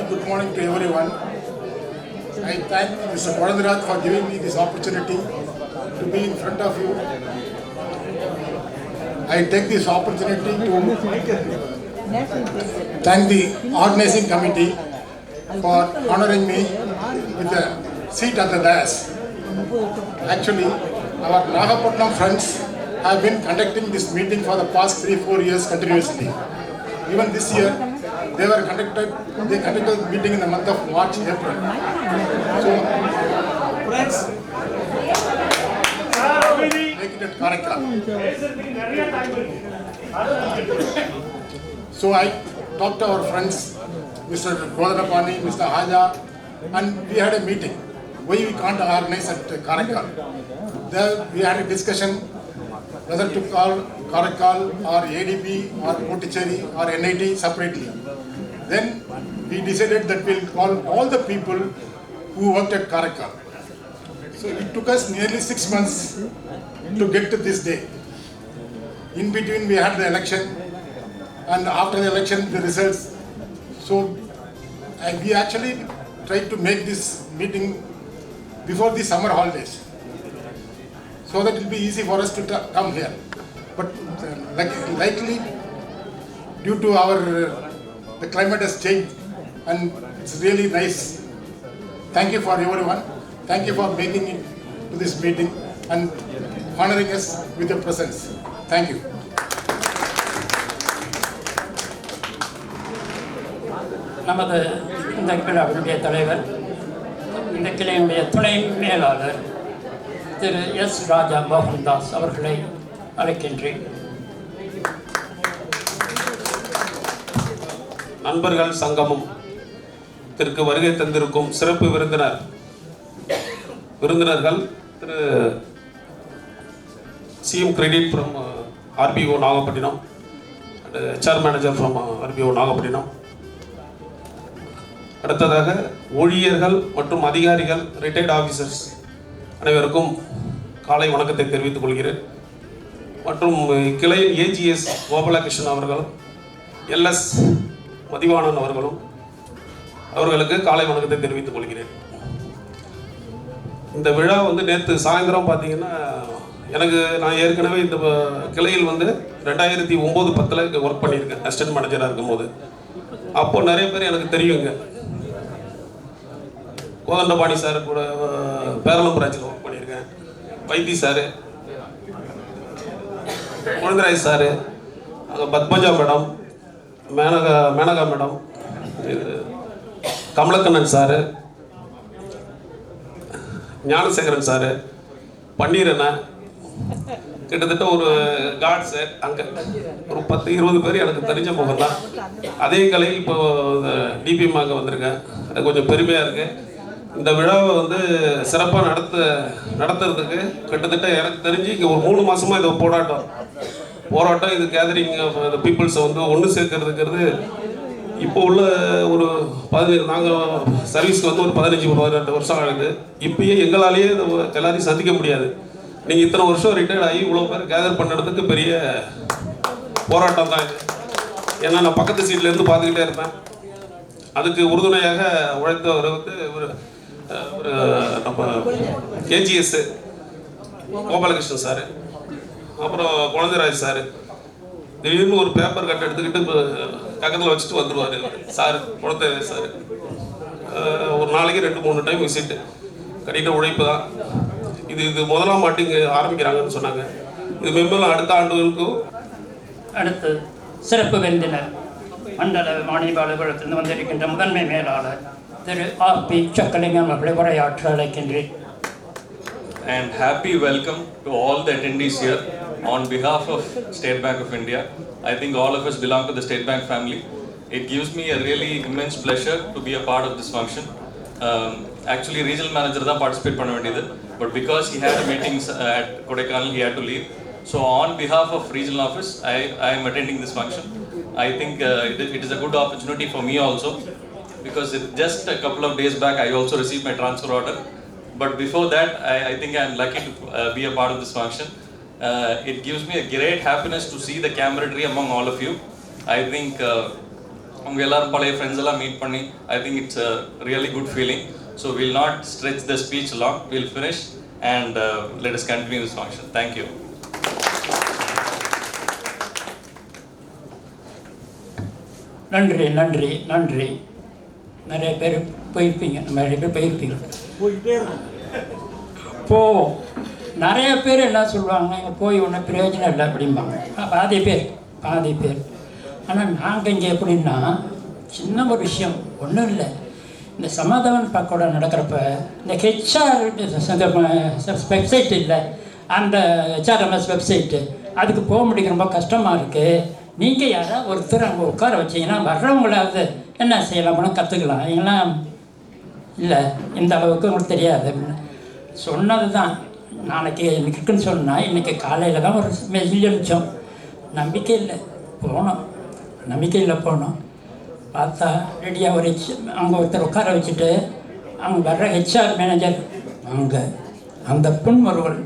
Good morning to everyone. I thank Mr. Kodandaraj for giving me this opportunity to be in front of you. I take this opportunity to thank the organizing committee for honoring me with a seat at the dais. Actually, our Nagapattinam friends have been conducting this meeting for the past 3-4 years continuously. Even this year, they conducted the meeting in the month of March, April. So, friends, make it at Karaikal. So I talked to our friends, Mr. Kodanapani, Mr. Haja, and we had a meeting. Why we can't organize at Karaikal? There we had a discussion whether to call Karaikal or ADP or Pondicherry or NIT separately. Then we decided that we'll call all the people who worked at Karaikal. So it took us nearly 6 months to get to this day. In between we had the election, and after the election the results. So we actually tried to make this meeting before the summer holidays, so that it will be easy for us to come here. But likely due to the climate has changed, and it's really nice. Thank you for everyone. Thank you for making it to this meeting and honoring us with your presence. Thank you. நமது இந்த கிளையுடைய தலைவர், இந்த கிளையினுடைய துணை மேலாளர் திரு S. ராஜா மோகன்தாஸ் அவர்களை அழைக்கின்றேன். நண்பர்கள் சங்கமம் திற்கு வருகை தந்திருக்கும் சிறப்பு விருந்தினர்கள் Thiru CM credit from RPO Nagapattinam and HR manager from RPO Nagapattinam. அடுத்ததாக ஊழியர்கள் மற்றும் அதிகாரிகள், ரிட்டையர்ட் ஆஃபீஸர்ஸ் அனைவருக்கும் காலை வணக்கத்தை தெரிவித்துக் கொள்கிறேன். மற்றும் கிளையின் ஏஜிஎஸ் கோபாலகிருஷ்ணன் அவர்கள், எல்எஸ் மதிவாணன் அவர்களுக்கு காலை வணக்கத்தை தெரிவித்துக் கொள்கிறேன். இந்த விழா நேற்று சாயந்தரம் பார்த்தீங்கன்னா நான் ஏற்கனவே இந்த கிளையில் வந்து 2009-10 ஒர்க் பண்ணியிருக்கேன் அசிஸ்டன்ட் மேனேஜராக இருக்கும்போது. அப்போ நிறைய பேர் எனக்கு தெரியுங்க. கோதண்டபாணி சார் கூட பேரளம் பிரான்ச்சில் ஒர்க் பண்ணியிருக்கேன். வைத்தி சார், குழந்தராஜ் சார், அங்கே Padmaja madam, Menaka madam, Kamalakannan sir, Gnanasekaran sir, Panneer அண்ணன், கிட்டத்தட்ட ஒரு காட்ஸு அங்கே ஒரு 10-20 பேர் எனக்கு தெரிஞ்ச முகம் தான். அதே கலையில் இப்போ டிபிஎம் அங்கே வந்திருக்கேன். அது கொஞ்சம் பெருமையாக இருக்குது. இந்த விழாவை வந்து சிறப்பாக நடத்துறதுக்கு கிட்டத்தட்ட எனக்கு தெரிஞ்சு இங்கே ஒரு 3 மாதமாக இது போராட்டம் இது கேதரிங் இந்த பீப்புள்ஸை வந்து ஒன்று சேர்க்கறதுங்கிறது இப்போ உள்ள ஒரு 17 நாங்கள் சர்வீஸ்க்கு வந்து ஒரு 15-18 வருஷம் ஆகுது. இப்பயே எங்களாலேயே எல்லாரையும் சந்திக்க முடியாது. நீங்கள் இத்தனை வருஷம் ரிட்டையர்ட் ஆகி இவ்வளோ பேர் கேதர் பண்ணுறதுக்கு பெரிய போராட்டம் தான் இது. ஏன்னா நான் பக்கத்து சீட்லேருந்து பார்த்துக்கிட்டே இருப்பேன். அதுக்கு உறுதுணையாக உழைத்தவர் வந்து ஒரு நம்ம கேஜிஎஸ் கோபாலகிருஷ்ணன் சார், அப்புறம் குழந்தராஜ் சார். திடீர்னு ஒரு பேப்பர் கட் எடுத்துக்கிட்டு பக்கத்தில் வச்சுட்டு வந்துடுவார் சார், குழந்தராஜ் சார். ஒரு நாளைக்கு 2-3 டைம் விசிட்டு. கடின உழைப்பு தான். இது முதலாம் ஆண்டு இங்கே ஆரம்பிக்கிறாங்கன்னு சொன்னாங்க. இது மேலும் அடுத்த ஆண்டுகளுக்கும். அடுத்து சிறப்பு விருந்தினர் மண்டல மாநில அலுவலகத்திலிருந்து வந்திருக்கின்ற முதன்மை மேலாளர் திரு R.P. சக்கலிங்கம் அவர்களை உரையாற்ற அழைக்கின்றேன். And happy welcome to all the attendees here on behalf of State Bank of India. I think all of us belong to the State Bank family. It gives me a really immense pleasure to be a part of this function. Actually, regional manager da participate panna vendiyadhu, but because he had meetings at Kodaikanal, he had to leave. So on behalf of regional office, I am attending this function. I think it is a good opportunity for me also, because just a couple of days back I also received my transfer order. But before that, I think I am lucky to be a part of this function. It gives me a great happiness to see the camaraderie among all of you. I think உங்க எல்லாரும் பழைய friends எல்லாம் meet பண்ணி I think it's a really good feeling. So we'll not stretch the speech long. We'll finish and let us continue this function. Thank you. நன்றி நன்றி நன்றி. நிறைய பேர் போயிருப்பீங்க, போவோம். நிறைய பேர் என்ன சொல்லுவாங்க, இங்கே போய் ஒன்றும் பிரயோஜனம் இல்லை அப்படிம்பாங்க. பாதி பேர். ஆனால் நாங்கள் இங்கே எப்படின்னா, சின்ன ஒரு விஷயம் ஒன்றும் இல்லை. இந்த சமாதான பக்கோட நடக்கிறப்ப இந்த ஹெச்ஆர் வெப்சைட் இல்லை, அந்த ஹெச்ஆர்எம்எஸ் வெப்சைட்டு, அதுக்கு போக முடிய ரொம்ப கஷ்டமாக இருக்குது. நீங்கள் யாராவது ஒருத்தர் அங்கே உட்கார வச்சிங்கன்னா வர்றவங்களாவது என்ன செய்யலாம்னு கற்றுக்கலாம். எங்களாம் இல்லை, இந்த அளவுக்கு உங்களுக்கு தெரியாது அப்படின்னு சொன்னது தான். நாளைக்கு இருக்குன்னு சொன்னால் இன்றைக்கி காலையில் தான் ஒரு மெசேஜ் அனுப்பிச்சோம். நம்பிக்கையில் போனோம். பார்த்தா ரெடியாக ஒரு அங்கே ஒருத்தர் உட்கார வச்சுட்டு அங்கே வர்ற ஹெச்ஆர் மேனேஜர் அங்கே அந்த புன்முறுவல்,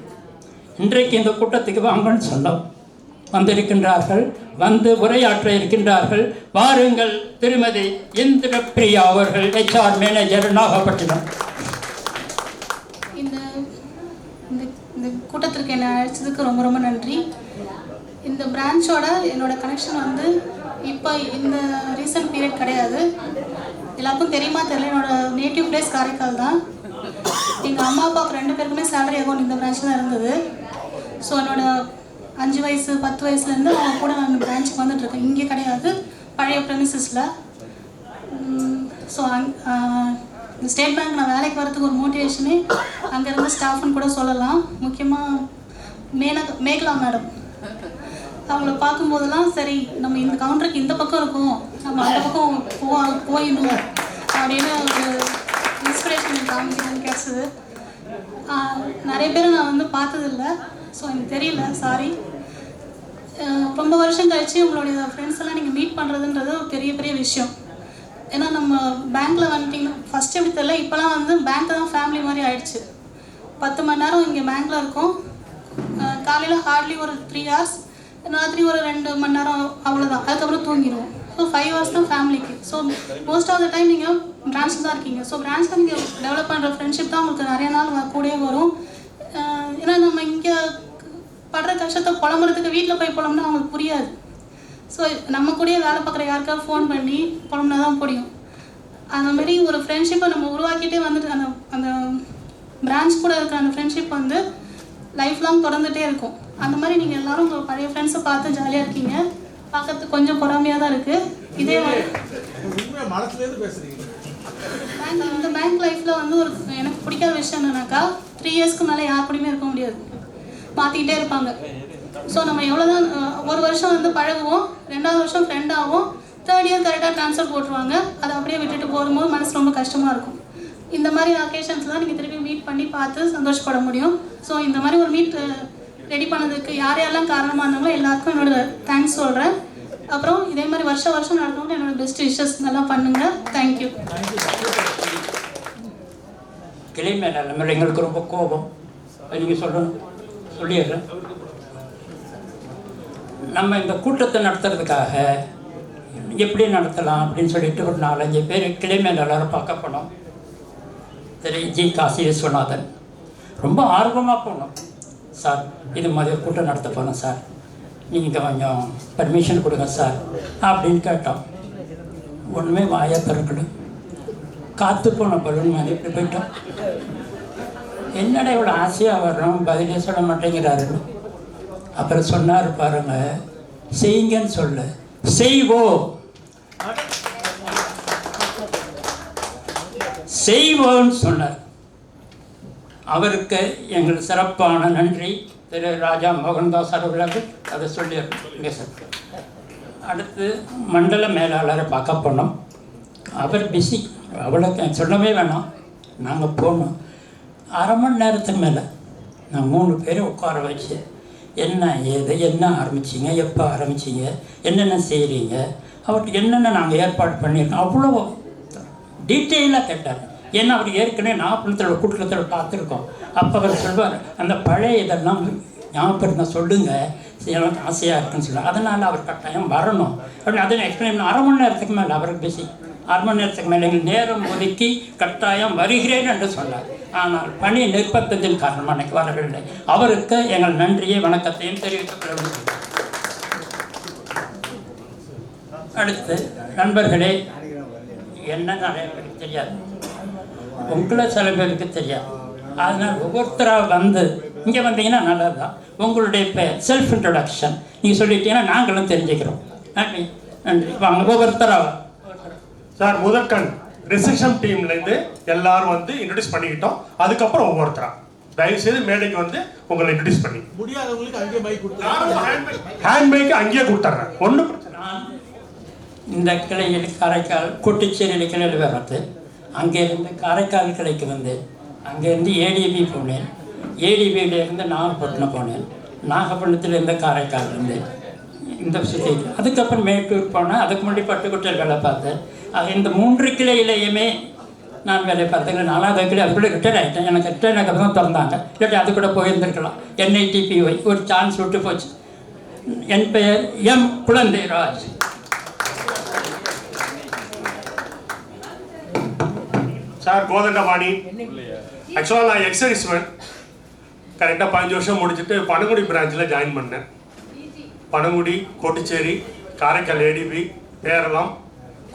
இன்றைக்கு இந்த கூட்டத்துக்கு வாங்கன்னு சொன்னோம். வந்திருக்கின்றார்கள், வந்து உரையாற்ற இருக்கின்றார்கள். வாருங்கள், திருமதி இந்திரபிரியா அவர்கள், ஹெச்ஆர் மேனேஜர், நாகப்பட்டினம். இந்த கூட்டத்திற்கு என்னை அழைச்சதுக்கு ரொம்ப ரொம்ப நன்றி. இந்த பிரான்ச்சோட என்னோட கனெக்ஷன் வந்து இப்போ இந்த ரீசன்ட் பீரியட் கிடையாது. எல்லாருக்கும் தெரியுமா தெரியல, என்னோட நேட்டிவ் பிளேஸ் காரைக்கால் தான். எங்கள் அம்மா அப்பாவுக்கு 2 பேருக்குமே சேலரி அக்கௌண்ட் இந்த பிரான்ச்சில் தான் இருந்தது. ஸோ என்னோட 5 வயசு 10 வயசுலேருந்து அவங்க கூட நான் பிரான்ச்சுக்கு வந்துட்டுருக்கேன். இங்கே கிடையாது, பழைய ப்ரெமிசஸில். ஸோ இந்த ஸ்டேட் பேங்க் நான் வேலைக்கு வரதுக்கு ஒரு மோட்டிவேஷனே அங்கே இருந்த ஸ்டாஃப்னு கூட சொல்லலாம். முக்கியமாக மேகலா மேடம், அவங்கள பார்க்கும்போதெல்லாம் சரி நம்ம இந்த கவுண்டருக்கு இந்த பக்கம் இருக்கும், நம்ம அந்த பக்கம் போயிடணும் அப்படின்னு ஒரு இன்ஸ்பிரேஷன் காமிக்கணும்னு கிடச்சிது. நிறைய பேர் நான் வந்து பார்த்ததில்லை, ஸோ எனக்கு தெரியல, சாரி. ரொம்ப வருஷம் கழித்து உங்களுடைய ஃப்ரெண்ட்ஸ் எல்லாம் நீங்கள் மீட் பண்ணுறதுன்றது ஒரு பெரிய விஷயம். ஏன்னா நம்ம பேங்க்கில் வந்துட்டிங்கன்னா ஃபஸ்ட்டு எப்படி தெரியல, இப்போலாம் வந்து பேங்க்கு தான் ஃபேமிலி மாதிரி ஆயிடுச்சு. 10 மணி நேரம் இங்கே பேங்க்கில் இருக்கும். காலையில் ஹார்ட்லி ஒரு 3 hours, ராத்திரி ஒரு 2 மணி நேரம், அவ்வளோதான். அதுக்கப்புறம் தூங்கிடுவோம். ஸோ 5 hours தான் ஃபேமிலிக்கு. So most of the time நீங்கள் பிரான்ச்சில் தான் இருக்கீங்க. ஸோ பிரான்ச்சில் நீங்கள் டெவலப் பண்ணுற ஃப்ரெண்ட்ஷிப் தான் உங்களுக்கு நிறைய நாள் கூடவே வரும். ஏன்னா நம்ம இங்கே படுற கஷ்டத்தை புலம்புறதுக்கு வீட்டில் போய் புலம்புனா அவங்களுக்கு புரியாது. ஸோ நம்ம கூடயே வேலை பார்க்குற யாருக்காவது ஃபோன் பண்ணி புலம்புனா தான் புரியும். அந்த மாதிரி ஒரு ஃப்ரெண்ட்ஷிப்பை நம்ம உருவாக்கிட்டே வந்துட்டு அந்த அந்த பிரான்ச் கூட இருக்கிற அந்த ஃப்ரெண்ட்ஷிப் வந்து லைஃப் லாங் தொடர்ந்துகிட்டே இருக்கும். அந்த மாதிரி நீங்கள் எல்லோரும் உங்கள் பழைய ஃப்ரெண்ட்ஸை பார்த்து ஜாலியாக இருக்கீங்க. பார்க்கறதுக்கு கொஞ்சம் பொறாமையாக தான் இருக்குது. இதே மாதிரி இந்த பேங்க் லைஃப்பில் வந்து ஒரு எனக்கு பிடிக்காத விஷயம் என்னன்னாக்கா 3 இயர்ஸ்க்கு மேலே யார் கூடயுமே இருக்க முடியாது, மாற்றிக்கிட்டே இருப்பாங்க. ஸோ நம்ம எவ்வளோ தான் ஒரு வருஷம் வந்து பழகுவோம், 2வது வருஷம் ஃப்ரெண்ட் ஆகும், 3rd இயர் கரெக்டாக ட்ரான்ஸ்ஃபர் போட்டுருவாங்க. அதை அப்படியே விட்டுட்டு போகும்போது மனசு ரொம்ப கஷ்டமாக இருக்கும். இந்த மாதிரி அக்கேஷன்ஸ் தான் நீங்கள் திருப்பி மீட் பண்ணி பார்த்து சந்தோஷப்பட முடியும். ஸோ இந்த மாதிரி ஒரு மீட் ரெடி பண்ணதுக்கு யார் யாரெல்லாம் காரணமாக இருந்தாங்களோ எல்லாருக்கும் என்னோட தேங்க்ஸ் சொல்கிறேன். அப்புறம் இதே மாதிரி வருஷம் நடக்கணும்னு என்னோட பெஸ்ட் விஷஸ் நல்லா பண்ணுங்கள். தேங்க்யூ. கிளை மேலே எங்களுக்கு ரொம்ப கோபம், நீங்கள் சொல்லணும், சொல்லிடுறேன். நம்ம இந்த கூட்டத்தை நடத்துறதுக்காக எப்படி நடத்தலாம் அப்படின்னு சொல்லிட்டு ஒரு 4-5 பேர் கிளை மேலாளரை பார்க்க போனோம். திரு ஜி காசி விஸ்வநாதன் ரொம்ப ஆர்வமாக போனோம். சார் இது மாதிரி ஒரு கூட்டம் நடத்த போனோம் சார், நீங்கள் கொஞ்சம் பர்மிஷன் கொடுங்க சார் அப்படின்னு கேட்டோம். ஒன்றுமே வாயை திறக்கணும், காற்று போன பலூன் மாதிரி இப்படி போயிட்டோம். என்னடா இவ்வளோ ஆசையாக வர்றோம், பதிலே சொல்ல மாட்டேங்கிறாரு. அப்புறம் சொன்னார் பாருங்க, செய்யுங்கன்னு சொல்ல செய்வோம்னு சொன்னார். அவருக்கு எங்கள் சிறப்பான நன்றி. திரு ராஜா மோகன்தாஸ் அவர்களுக்கு அதை சொல்லியிருக்கேங்க சார். அடுத்து மண்டல மேலாளரை பார்க்க போனோம். அவர் பிஸி, அவ்வளோ சொல்லவே வேணாம். நாங்கள் போனோம், 1/2 மணி நேரத்துக்கு மேலே நான் 3 பேரை உட்கார வச்சு என்ன ஏது என்ன ஆரம்பிச்சிங்க, எப்போ ஆரம்பிச்சிங்க, என்னென்ன செய்கிறீங்க, அவருக்கு என்னென்ன நாங்கள் ஏற்பாடு பண்ணியிருக்கோம் அவ்வளோ டீட்டெயிலாக கேட்டார். ஏன்னா அவர் ஏற்கனவே நாகப்பட்டினத்தில் கூட்டத்தில் பார்த்துருக்கோம். அப்போ அவர் சொல்வார், அந்த பழைய இதெல்லாம் ஞாபகம் சொல்லுங்கள், எனக்கு ஆசையாக இருக்குன்னு சொல்லுவார். அதனால் அவர் கட்டாயம் வரணும் அப்படின்னு அதை எக்ஸ்பிளைன் பண்ண 1/2 மணி நேரத்துக்கு மேலே அவருக்கு பேசி 1/2 மணி நேரத்துக்கு மேலே எங்கள் நேரம் ஒதுக்கி கட்டாயம் வருகிறேன் என்று சொன்னார். ஆனால் பணி நிர்பந்தத்தின் காரணமாக எனக்கு வரவில்லை. அவருக்கு எங்கள் நன்றியை வணக்கத்தையும் தெரிவித்துக் கொள்ள வேண்டும். அடுத்து நண்பர்களே, என்ன நிறைய பேருக்கு தெரியாது, உங்களை சில பேருக்கு தெரியாது. அதனால் ஒவ்வொருத்தராக வந்து இங்கே வந்தீங்கன்னா நல்லது தான். உங்களுடைய பெயர் செல்ஃப் இன்ட்ரடக்ஷன் நீங்கள் சொல்லிட்டீங்கன்னா நாங்களும் தெரிஞ்சுக்கிறோம். நன்றி நன்றி. வாங்க ஒவ்வொருத்தராக. சார் முதற்கண் ரிசப்ஷன் டீம்லேருந்து எல்லாரும் வந்து இன்ட்ரடியூஸ் பண்ணிக்கிட்டோம். அதுக்கப்புறம் ஒவ்வொருத்தரா தயவுசெய்து மேடைக்கு வந்து உங்களை இன்ட்ரடியூஸ் பண்ணி முடியாதவங்களுக்கு அங்கே மைக் கொடுத்து ஹேண்ட் மைக்கு அங்கேயே கொடுத்துட்றேன். ஒன்றும் நான் இந்த கிளையில் காரைக்கால் கூட்டுச்சேரியில் கிளையில் வர்றது, அங்கேருந்து காரைக்கால் கிளைக்கு வந்து அங்கேருந்து ஏடிபி போனேன், ஏடிபியிலேருந்து நாகப்பட்டினம் போனேன், நாகப்பட்டினத்துலேருந்து காரைக்கால் இருந்து இந்த சுற்றி, அதுக்கப்புறம் மேட்டூர் போனேன். அதுக்கு முன்னாடி பட்டுக்கோட்டையில் வேலை பார்த்தேன். இந்த 3 கிளையிலையுமே நான் வேலை பார்த்தேன். 4வது கிளை அதுக்குள்ளே ரிட்டையர் ஆகிட்டேன். எனக்கு ரிட்டையர் ஆக தான் திறந்தாங்க, இல்லாட்டி அது கூட போயிருந்துருக்கலாம். NITPY ஒரு சான்ஸ் விட்டு போச்சு. என் பெயர் எம் குழந்தைராஜ். சார் கோதண்டபாணி. ஆக்சுவலாக நான் எக்ஸர்விஸ்மேன். கரெக்டாக 15 வருஷம் முடிச்சுட்டு பனங்குடி பிரான்ச்சில் ஜாயின் பண்ணேன். Panangudi, Kottucherry, Karaikal ATP, Peralam,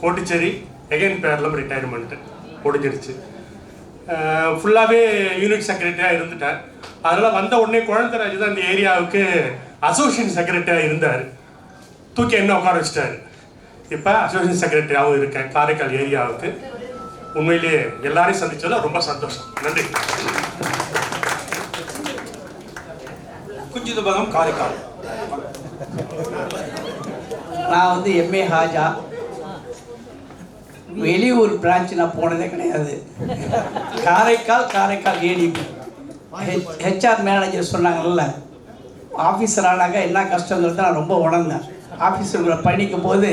Kottucherry, again Peralam retirement முடிஞ்சிருச்சு. ஃபுல்லாகவே யூனிட் செக்ரட்டரியாக இருந்துட்டேன். அதனால் வந்த உடனே குழந்தைராஜ் தான் இந்த ஏரியாவுக்கு அசோசியேஷன் செக்ரட்டரியாக இருந்தார். தூக்கி என்ன உட்கார வச்சிட்டாரு. இப்போ அசோசியேஷன் செக்ரட்டரியாகவும் இருக்கேன் காரைக்கால் ஏரியாவுக்கு. உண்மையிலேயே எல்லாரையும் சந்திச்சதில் ரொம்ப சந்தோஷம். நன்றி. குஞ்சுதபகம் காரைக்கால். நான் வந்து MA ஹாஜா. வெளியூர் பிரான்ச் நான் போனதே கிடையாது. காரைக்கால் ஏடிபி HR மேனேஜர் சொன்னாங்கல்ல, ஆஃபீஸர் ஆனாங்க என்ன கஷ்டங்கிறது நான் ரொம்ப உணர்ந்தேன். ஆஃபீஸர்களை பயணிக்கும் போது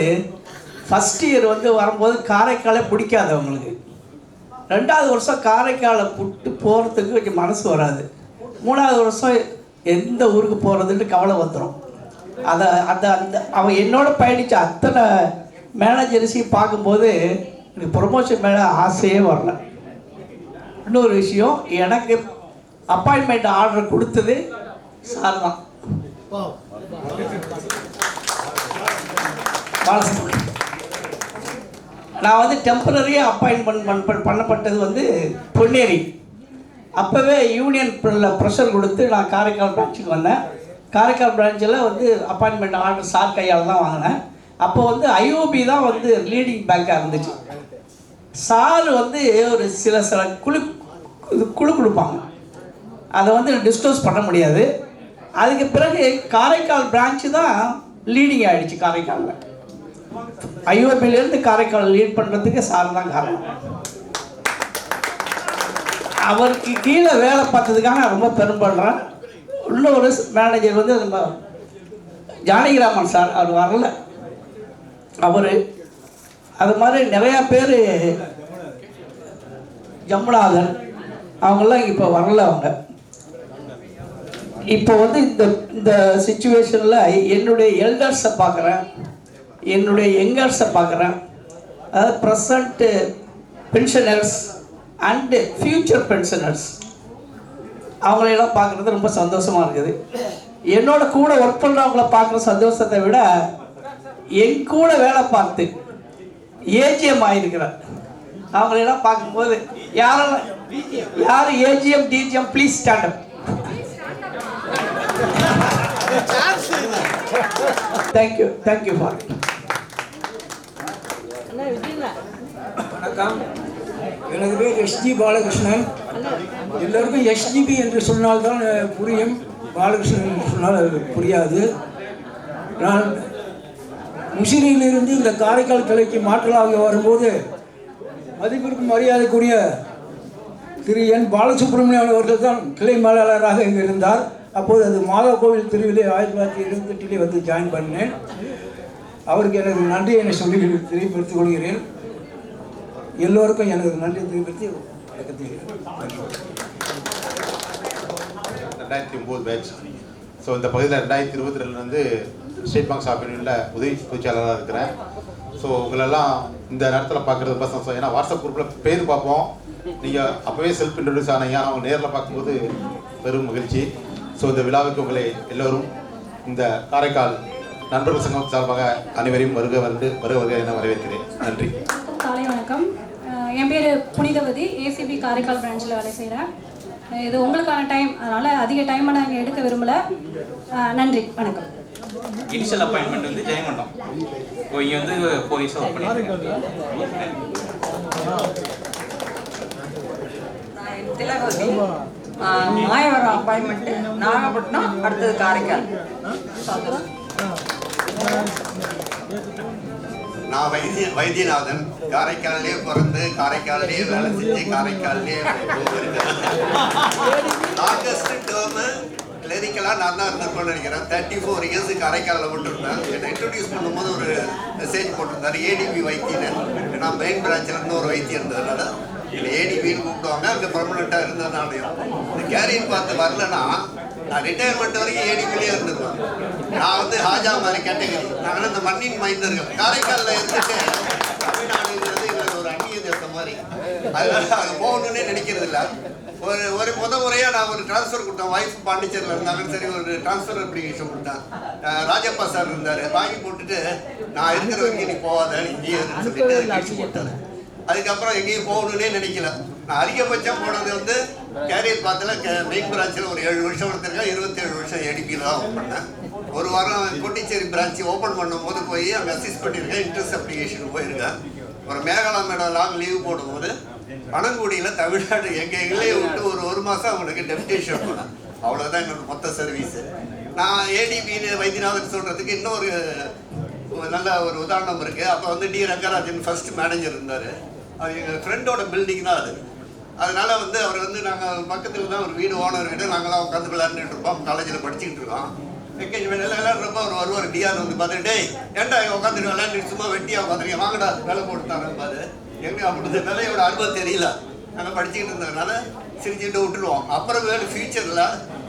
ஃபஸ்ட் இயர் வந்து வரும்போது காரைக்காலே பிடிக்காது அவங்களுக்கு. 2வது வருஷம் காரைக்காலை விட்டு போகிறதுக்கு கொஞ்சம் மனசு வராது. 3வது வருஷம் எந்த ஊருக்கு போகிறதுன்னு கவலை வந்துடும். அந்த அவன் என்னோட பயணித்த அத்தனை மேனேஜர்ஸையும் பார்க்கும்போது எனக்கு ப்ரொமோஷன் மேலே ஆசையே வரல. இன்னொரு விஷயம், எனக்கு அப்பாயின்மெண்ட் ஆர்டர் கொடுத்தது சார் தான். பாலசுப்ரமணியம். நான் வந்து டெம்பரரியாக அப்பாயின்மெண்ட் பண்ணப்பட்டது வந்து பொன்னேரி. அப்போவே யூனியன் ப்ரெஷர் கொடுத்து நான் காரைக்கால் பிரான்ச்சுக்கு வந்தேன். காரைக்கால் பிரான்ச்சில் வந்து அப்பாயின்மெண்ட் ஆர்டர் சார் கையால் தான் வாங்கினேன். அப்போ வந்து ஐஓபி தான் வந்து லீடிங் பேங்காக இருந்துச்சு. சார் வந்து ஒரு சில குழு கொடுப்பாங்க, அதை வந்து டிஸ்க்ளோஸ் பண்ண முடியாது. அதுக்கு பிறகு காரைக்கால் பிரான்ச்சு தான் லீடிங் ஆகிடுச்சு. காரைக்காலில் ஐஓபியிலேருந்து காரைக்கால் லீட் பண்ணுறதுக்கு சார் தான் காரணம். அவருக்கு கீழே வேலை பார்த்ததுக்காக நான் ரொம்ப பெருமைப்படுறேன். இன்னொரு மேனேஜர் வந்து நம்ம ஜானகிராமன் சார், அவர் வரல. அவர் அது மாதிரி நிறையா பேர், ஜமுனாதன் அவங்கெல்லாம் இப்போ வரல. அவங்க இப்போ வந்து இந்த சிச்சுவேஷனில் என்னுடைய எல்டர்ஸை பார்க்குறேன், என்னுடைய யங்கர்ஸை பார்க்குறேன். அதாவது present pensioners and future pensioners அவங்களையெல்லாம் பார்க்குறது ரொம்ப சந்தோஷமாக இருக்குது. என்னோட கூட ஒர்க் பண்ணுறவங்கள பார்க்குற சந்தோஷத்தை விட என் கூட வேலை பார்த்து ஏஜிஎம் ஆகிருக்கிறேன் அவங்களெல்லாம் பார்க்கும்போது யார் AGM DGM please stand up. Thank you for. வணக்கம், எனது பேர் எஸ்ஜி பாலகிருஷ்ணன். எல்லோருக்கும் எஸ்ஜிபி என்று சொன்னால்தான் புரியும், பாலகிருஷ்ணன் என்று சொன்னால் அது புரியாது. நான் முசிறியிலிருந்து இந்த காரைக்கால் கிளைக்கு மாற்றலாக வரும்போது மதிப்பிற்கும் மரியாதைக்குரிய திரு என் பாலசுப்ரமணியன் அவர்கள் தான் கிளை மேலாளராக இங்கே இருந்தார். அப்போது அது மாதா கோவில் திருவிழா 1928 வந்து ஜாயின் பண்ணேன். அவருக்கு எனது நன்றியை தெரிவித்துக் கொள்கிறேன். எல்லோருக்கும் எனது நன்றி தெரிவித்து வணக்கத்தில் 2009 பேட்ச். ஸோ இந்த பகுதியில் 2022 வந்து ஸ்டேட் பேங்க் ஆஃப் இந்தியாவில் உதவி பொதுச்செயலாளராக இருக்கிறேன். ஸோ உங்களெல்லாம் இந்த நேரத்தில் பார்க்குறது ரொம்ப சந்தோஷம். ஏன்னா வாட்ஸ்அப் குரூப்பில் பேர் பார்ப்போம், நீங்கள் அப்போவே செல்ஃப் இன்ட்ரடியூஸ் ஆனீங்க, அவங்க நேரில் பார்க்கும்போது பெரும் மகிழ்ச்சி. ஸோ இந்த விழாவுக்கு உங்களை எல்லோரும் இந்த காரைக்கால் நண்பர்கள் சங்கம் சார்பாக அனைவரையும் வருக என வரவேற்கிறேன். நன்றி. காலை வணக்கம். என் பேர் புனிதவதி, ஏசிபி காரைக்கால் பிரான்ச்சில் வேலை செய்கிறேன். இது உங்களுக்கான டைம், அதனால் அதிக டைமை நாங்கள் எடுக்க விரும்பலை. நன்றி, வணக்கம். இனிஷியல் அப்பாயின்மெண்ட் வந்து ஜெயங்கொண்டம், இங்கே வந்து போலீஸாக ஒர்க் பண்ணியிருக்கேன். திலகவதி, மாயவரம் அப்பாயின்மெண்ட்டு நாகப்பட்டினம், அடுத்தது காரைக்கால். நான் வைத்தியநாதன், காரைக்காலே பிறந்து காரைக்காலே வேலை செஞ்சு காரைக்காலே ஆகஸ்ட் டேர்மு கிளரிக்கலாக நான் தான் இருந்திருக்கோன்னு நினைக்கிறேன். 34 இயர்ஸ் காரைக்காலில் போட்டுருந்தேன். என்னை இன்ட்ரடியூஸ் பண்ணும்போது ஒரு மெசேஜ் போட்டிருந்தார், ஏடிபி வைத்தியன். நான் மெயின் பிரான்ச்சில் இருந்து ஒரு வைத்தியம் இருந்ததுனால இல்லை ஏடிபின்னு கூப்பிடுவாங்க. அங்கே பர்மனெண்ட்டாக இருந்ததுனாலையும் இந்த கேரியர் பார்த்து வரலன்னா நான் ரிட்டையர்மெண்ட் வரைக்கும் ஏடிபிலே இருந்துருவேன். நான் வந்து ஹாஜா மாதிரி கேட்டகரி. நாங்கள் இந்த மண்ணின் மைந்தர்கள் காரைக்காலில் இருந்துட்டு தமிழ்நாடுங்கிறது எங்களுக்கு ஒரு அந்நிய தேசம் மாதிரி. அதனால அங்கே போகணுன்னே நினைக்கிறது இல்லை. ஒரு முறையாக நான் ஒரு டிரான்ஸ்ஃபர் கொடுத்தேன். ஒய்ஃப் பாண்டிச்சேரியில் இருந்தாங்கன்னு சரி ஒரு டிரான்ஸ்ஃபர் அப்ளிகேஷன் கொடுத்தேன். ராஜப்பா சார் இருந்தார், வாங்கி போட்டுட்டு நான் இருக்கிற வரைக்கும் நீ போகாத இங்கேயே சொல்லிட்டு கழிச்சு போட்டார். அதுக்கப்புறம் எங்கேயும் போகணுன்னே நினைக்கல. நான் அதிகபட்சம் போனது வந்து கேரியர் பார்த்துல மெயின் பிரான்ச்சில் ஒரு 7 வருஷம் எடுத்திருக்கேன். 27 வருஷம் ஏடிபியில் தான் ஒர்க் பண்ணேன். ஒரு வாரம் கொட்டிச்சேரி பிரான்ச்சு ஓப்பன் பண்ணும்போது போய் அங்கே அசிஸ்ட் பண்ணியிருக்கேன். இன்ட்ரெஸ்ட் அப்ளிகேஷன் போயிருக்கேன். ஒரு மேகாலா மேடம் லாங் லீவ் போடும்போது பனங்குடியில் தமிழ்நாடு எங்கள் எங்களையே விட்டு ஒரு மாதம் அவங்களுக்கு டெப்டேஷன் போனேன். அவ்வளோதான் என்னோட மொத்த சர்வீஸு. நான் ஏடிபின்னு வைத்தியநாதன் சொல்கிறதுக்கு இன்னொரு நல்ல ஒரு உதாரணம் இருக்குது. அப்போ வந்து டி ரங்கராஜன் ஃபர்ஸ்ட் மேனேஜர் இருந்தார். அது எங்கள் ஃப்ரெண்டோட பில்டிங் தான் அது. அதனால் வந்து அவர் வந்து நாங்கள் பக்கத்தில் தான் ஒரு வீடு, ஓனர் வீடு. நாங்களாம் உட்காந்து விளையாண்டுட்டு இருப்போம். காலேஜில் படிச்சுக்கிட்டு இருக்கோம். வெக்கேஷன் வேலையில் விளையாடுறப்ப அவர் வருவார். டிஆர் வந்து பார்த்துட்டு, ஏன்டா உட்காந்துட்டு விளையாண்டுட்டு சும்மா வெட்டியாக உட்காந்துருக்கேன், வாங்கடா வேலை போட்டுத்தாங்க பாரு. எங்கே அப்படி வேலையோட அனுபவம் தெரியல. நாங்கள் படிச்சுக்கிட்டு இருந்ததுனால சிரிச்சுட்டு விட்டுருவோம். அப்புறம் வேறு ஃபியூச்சரில்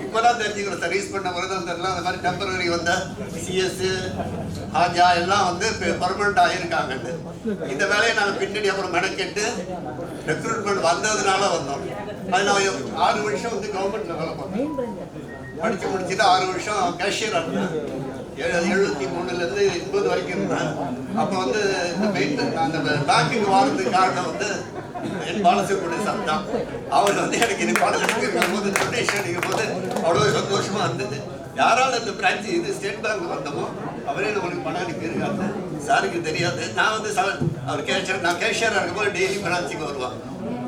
இப்போ தான் தெரிஞ்சுக்கிறோம். சர்வீஸ் பண்ண முறைதான் தெரியல. அந்த மாதிரி டெம்பரரி வந்த சிஎஸ்ஸு ஹாஜா எல்லாம் வந்து இப்போ பர்மனெண்ட் ஆகியிருக்காங்கன்னு. இந்த வேலையை நாங்கள் பின்னாடி அப்புறம் மெனக்கெட்டு ரெக்ரூட்மெண்ட் வந்ததுனால வந்தோம். அது நான் 6 வருஷம் வந்து கவர்மெண்ட்டில் வேலை பார்த்தேன். படித்து முடிச்சுட்டு 6 வருஷம் கேஷியராக இருந்தேன். 73லேருந்து 80 வரைக்கும் இருந்தேன். அப்போ வந்து இந்த மெயின் அந்த பேங்க்குக்கு வாழ்றதுக்கு காரணம் வந்து என் பாலசுப்ரமணிய சார் தான். அவர் வந்து எனக்கு இது பாடம் எடுக்கும் போது டொனேஷன் அடிக்கும் போது அவ்வளோ சந்தோஷமாக இருந்தது. யாரால் அந்த பிரான்ச்சு இது ஸ்டேட் பேங்க் வந்தோமோ அவரே நம்மளுக்கு பணம் அனுப்பியிருக்காங்க. சாருக்கு தெரியாது. நான் வந்து அவர் நான் கேஷியராக இருக்கும்போது டெய்லி பிரான்ச்சுக்கு வருவான்.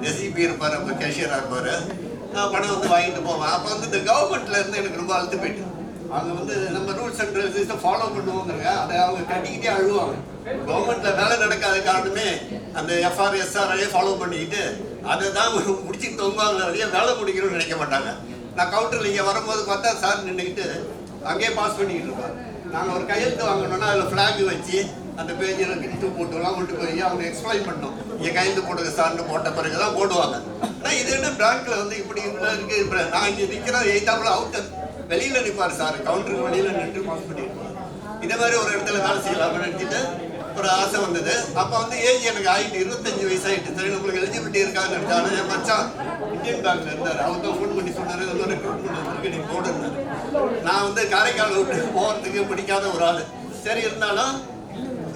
எஸ்இபி இருப்பார், அப்போ கேஷியராக இருப்பார். நான் பணம் வந்து வாங்கிட்டு போவேன். அப்போ வந்து இந்த கவர்மெண்ட்டில் இருந்து எனக்கு ரொம்ப அழுத்து போயிட்டு அவங்க வந்து நம்ம ரூல்ஸ் அண்ட் ரெகுலேஷன்ஸை ஃபாலோ பண்ணுவோங்கிறங்க. அதை அவங்க கட்டிக்கிட்டே அழுவாங்க. கவர்மெண்ட்டில் வேலை நடக்காத காரணமே அந்த எஃப்ஆர்எஸ்ஆரையே ஃபாலோ பண்ணிக்கிட்டு அதை தான் முடிச்சுட்டு தொங்குவாங்க. வேலை முடிக்கணும்னு நினைக்க மாட்டாங்க. நான் கவுண்டரில் இங்கே வரும்போது பார்த்தா சார் நின்றுக்கிட்டு அங்கேயே பாஸ் பண்ணிக்கிட்டு இருப்பாங்க. நாங்கள் ஒரு கையெழுத்து வாங்கணும்னா அதில் ஃப்ளாக் வச்சு அந்த பேஜில் கிட்டு போட்டுலாம் கொண்டு போய் அவங்க எக்ஸ்பிளைன் பண்ணோம். இங்கே கையெழுத்து போடுங்க சார்னு போட்ட பிறகு தான் போடுவாங்க. ஆனால் இது என்ன பேங்க்கில் வந்து இப்படி இருக்குது. நான் இங்கே நிற்கிறேன், எயித்தாப்புல அவுட்டர் வெளியில் நிற்பார் சார், கவுண்டருக்கு வெளியில் நின்று பாஸ் பண்ணியிருப்பாங்க. இதே மாதிரி ஒரு இடத்துல வேலை செய்யலாம்னு நினச்சிட்டு ஒரு ஆசை வந்தது. அப்போ வந்து ஏஜ் எனக்கு ஆகிட்டு 25 வயசு ஆகிட்டு. சரி நம்மளுக்கு எலிஜிபிலிட்டி இருக்கான்னு நினச்சாலும் என் மச்சான் இந்தியன் பேங்க்ல இருந்தார். அவர் தான் ஃபோன் பண்ணி சொன்னார், இதெல்லாம் ரெக்ரூட்மெண்ட் வந்துருக்கு, நீ போடுறாரு. நான் வந்து காரைக்கால் விட்டு போகிறதுக்கு பிடிக்காத ஒரு ஆள். சரி இருந்தாலும்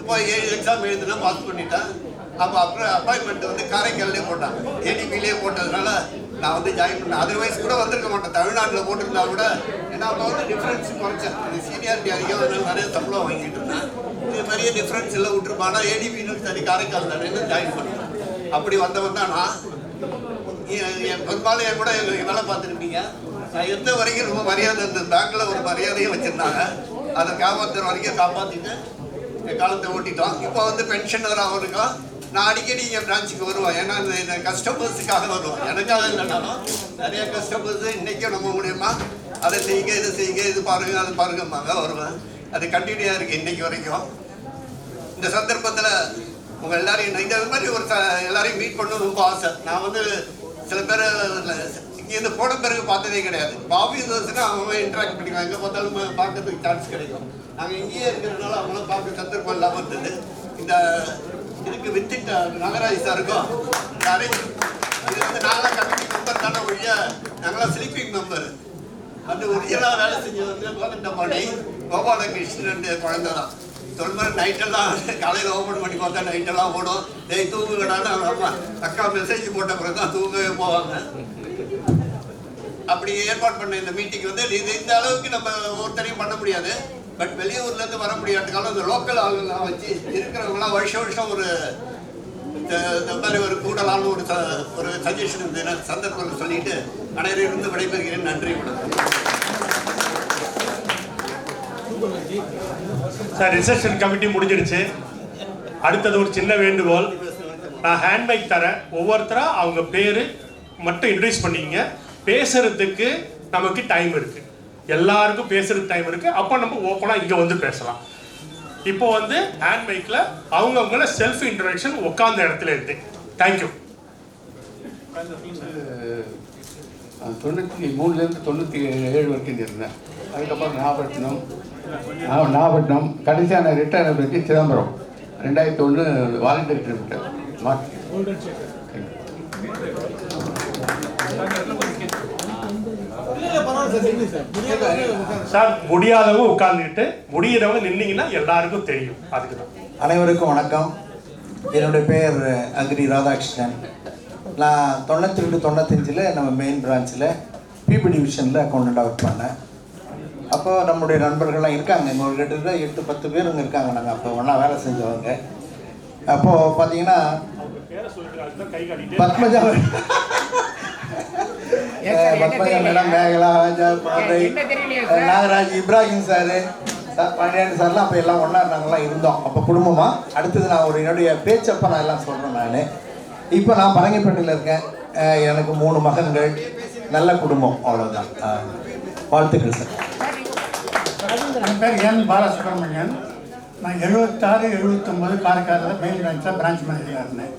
இப்போ 7 எக்ஸாம் எழுதுனா பாஸ் பண்ணிட்டேன். அப்போ அப்புறம் அப்பாயின்மெண்ட் வந்து காரைக்கால்லே போட்டாங்க. ஏடிபிலே போட்டதுனால நான் வந்து ஜாயின் பண்ணேன். அதர்வைஸ் கூட வந்திருக்க மாட்டேன். தமிழ்நாட்டில் போட்டிருந்தா கூட ஏன்னா அப்போ வந்து டிஃப்ரென்ஸ் குறைச்சேன். சீனியாரிட்டி அதிகம், நிறைய சம்பளம் வாங்கிட்டு இருந்தேன். இது நிறைய டிஃப்ரென்ஸ் எல்லாம் விட்டுருப்பானா ஏடிபின்னு சரி காரைக்கால் தானே ஜாயின் பண்ணேன். அப்படி வந்தவன் தான் நான். பெரும்பாலும் என் கூட வேலை பார்த்துருப்பீங்க. நான் எந்த வரைக்கும் ரொம்ப மரியாதை இருந்தது. பேங்க்கில் ஒரு மரியாதையும் வச்சுருந்தாங்க. அதை காப்பாற்றுற வரைக்கும் காப்பாற்றிட்டு என் காலத்தை ஓட்டிட்டோம். இப்போ வந்து பென்ஷனராக இருக்கோம். நான் அடிக்கடி என் பிரான்ச்சுக்கு வருவேன். ஏன்னா இந்த கஸ்டமர்ஸுக்காக வருவேன். எனக்காக இல்லைனாலும் நிறைய கஸ்டமர்ஸு இன்றைக்கும் நம்ம மூலியமா அதை செய்யுங்க, இதை செய்யுங்க, இது பாருங்க, அது பாருங்கம்மாங்க வருவேன். அது கண்டினியூவாக இருக்குது இன்றைக்கி வரைக்கும். இந்த சந்தர்ப்பத்தில் உங்கள் எல்லாரையும் இந்த மாதிரி ஒரு எல்லாரையும் மீட் பண்ணணும் ரொம்ப ஆசை. நான் வந்து சில பேர் இங்கேருந்து போன பிறகு பார்த்ததே கிடையாது. ஆஃபீஸர்ஸ்னால் அவங்க இன்ட்ராக்ட் பண்ணிக்குவாங்க. எங்கே பார்த்தாலும் பார்க்கறதுக்கு சான்ஸ் கிடைக்கும். நாங்கள் இங்கேயே இருக்கிறதுனால அவங்களாம் பார்க்க சந்தர்ப்பம் இல்லாமல் இருந்தது. இந்த இதுக்கு வித்திட்ட நாகராஜ் சாருக்கும் இது வந்து நாங்களாம் கமிட்டி மெம்பர் தானே ஒழிய நாங்களாம் ஸ்லீப்பிங் மெம்பர். அந்த ஒரிஜினலாக வேலை செஞ்சது வந்து கோதண்டபாணி கோபாலகிருஷ்ணன் குழந்தை தான். சொல்லும்போது நைட்டெல்லாம் காலையில் ஓப்பன் பண்ணி பார்த்தா நைட்டெல்லாம் ஓடும். தூங்குகடான்னு அம்மா அக்கா மெசேஜ் போட்ட பிறகு தான் தூங்கவே போவாங்க. அப்படி ஏற்பாடு பண்ண இந்த மீட்டிங் வந்து இது இந்த அளவுக்கு நம்ம ஒருத்தரையும் பண்ண முடியாது. பட் வெளியூர்லேருந்து வர முடியாதுக்கான இந்த லோக்கல் ஆளுங்களாம் வச்சு இருக்கிறவங்களாம் வருஷம் ஒரு இந்த மாதிரி ஒரு கூடலான்னு ஒரு சஜஷன் இந்த சந்தர்ப்பங்கள் சொல்லிட்டு அனைவரிலிருந்து விடைபெறுகிறேன். நன்றி, வணக்கம். சார் ரிசப்ஷன் கமிட்டி முடிஞ்சிடுச்சு. அடுத்தது ஒரு சின்ன வேண்டுகோள். நான் ஹேண்ட்பைக் தரேன். ஒவ்வொருத்தராக அவங்க பேர் மட்டும் இன்ட்ரடியூஸ் பண்ணிக்கங்க. பேசுறதுக்கு நமக்கு டைம் இருக்கு. எல்லாருக்கும் பேசுறதுக்கு டைம் இருக்கு. அப்போ நம்ம ஓப்பனாக இங்கே வந்து பேசலாம். இப்போ வந்து ஹேண்ட் மைக்கில் அவங்கவுங்கள செல்ஃப் இன்ட்ரடக்ஷன் உட்கார்ந்த இடத்துல இருந்து. தேங்க்யூ. 93லேருந்து 97 வரைக்கும் இருந்தேன். அதுக்கப்புறம் நாகப்பட்டினம் கடைசியான ரிட்டையர் பற்றி Chidambaram 2001 volunteer retire March. Sir முடியாதவங்க உட்கார்ந்துக்கிட்டு முடியிறவங்க நின்னீங்கன்னா எல்லாருக்கும் தெரியும். அதுக்கு தான். அனைவருக்கும் வணக்கம். என்னுடைய பெயர் அக்ரி ராதாகிருஷ்ணன். நான் 92-95 நம்ம மெயின் பிரான்ச்சில் பிபி டிவிஷனில் அக்கௌண்டண்ட்டாக ஒர்க் பண்ணேன். அப்போ நம்முடைய நண்பர்கள்லாம் இருக்காங்க. இங்கே ஒரு கிட்டத்தட்ட 8-10 பேருங்க இருக்காங்க. நாங்கள் அப்போ ஒன்றா வேலை செஞ்சவங்க. அப்போது பார்த்தீங்கன்னா பத்மஜா மேடம், மேகலா, ராஜா, பாதை, நாகராஜ், இப்ராஹிம் சாரு, பாண்டியன் சார்லாம் அப்போ எல்லாம் ஒன்றா நாங்கள்லாம் இருந்தோம். அப்போ குடும்பமாக. அடுத்தது நான் ஒரு என்னுடைய பேச்சப்போ நான் எல்லாம் சொல்கிறேன். நான் இப்போ நான் பரங்கிப்பேட்டையில் இருக்கேன். எனக்கு 3 மகன்கள். நல்ல குடும்பம். அவ்வளோதான். வாழ்த்துக்கள் சார். என் பேர் என் பாலசுப்ரமணியன். நான் 76-79 காரைக்காலில் மெயின் பிரான்ச்சில் பிரான்ச் மேனேஜராக இருந்தேன்.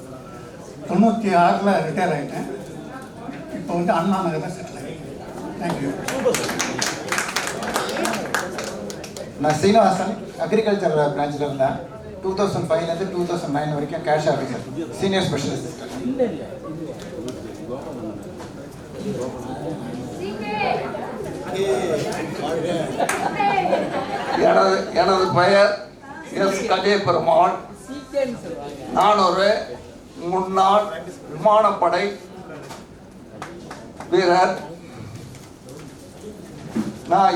96ல் ரிட்டையர் ஆகிட்டேன். இப்போ வந்து அண்ணா நகரில் செட்டில் ஆகிட்டேன். தேங்க்யூ. நான் சீனிவாசன் அக்ரிகல்ச்சர் பிரான்ச்சில் இருந்தேன். 2005லேருந்து 2009 வரைக்கும் கேஷ் ஆஃபீஸர், சீனியர் ஸ்பெஷலிஸ்ட். எனது பெயர் எஸ் கஜயபெருமாள். நான் ஒரு முன்னாள் விமானப்படை வீரர். நான்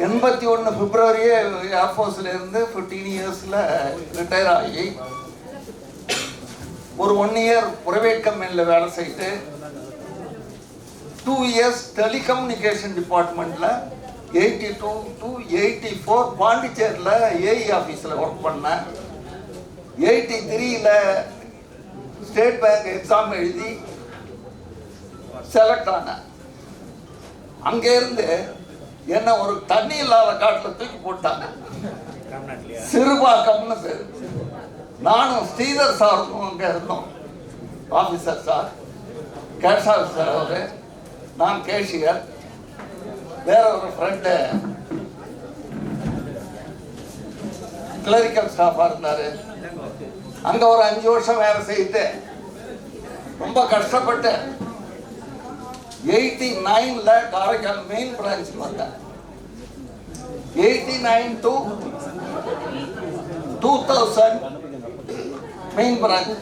81 பிப்ரவரியே ஏர்ஃபோர்ஸில் இருந்து 15 இயர்ஸில் ரிட்டையர் ஆகி ஒரு 1 இயர் ப்ரைவேட் கம்பெனியில் வேலை செய்து 2 இயர்ஸ் டெலிகம்யூனிகேஷன் டிபார்ட்மெண்ட்டில் 82 to 84 பாண்டிச்சேரியில் ஏஇ ஆஃபீஸில் ஒர்க் பண்ணேன். 83ல் ஸ்டேட் பேங்க் எக்ஸாம் எழுதி செலக்ட் ஆனேன். அங்கேருந்து என்ன ஒரு தண்ணி இல்லாத காட்டில் தூக்கி போட்டாங்க. சிறுபாக்கம்னு பேர். நானும் ஸ்ரீதர் சாருக்கும் அங்கே இருந்தோம். ஆஃபீஸர் சார், கேஷ் ஆஃபீஸர் அவர், நான் கேஷியர், வேற ஒரு ஃப்ரெண்டு கிளரிக்கல் ஸ்டாஃபாக இருந்தார். அங்கே ஒரு 5 வருஷம் வேலை செய்து ரொம்ப கஷ்டப்பட்டு 89ல் காரைக்கால் மெயின் பிரான்ச்சுக்கு வந்தேன். 89 to 2000 மெயின் பிரான்ச்.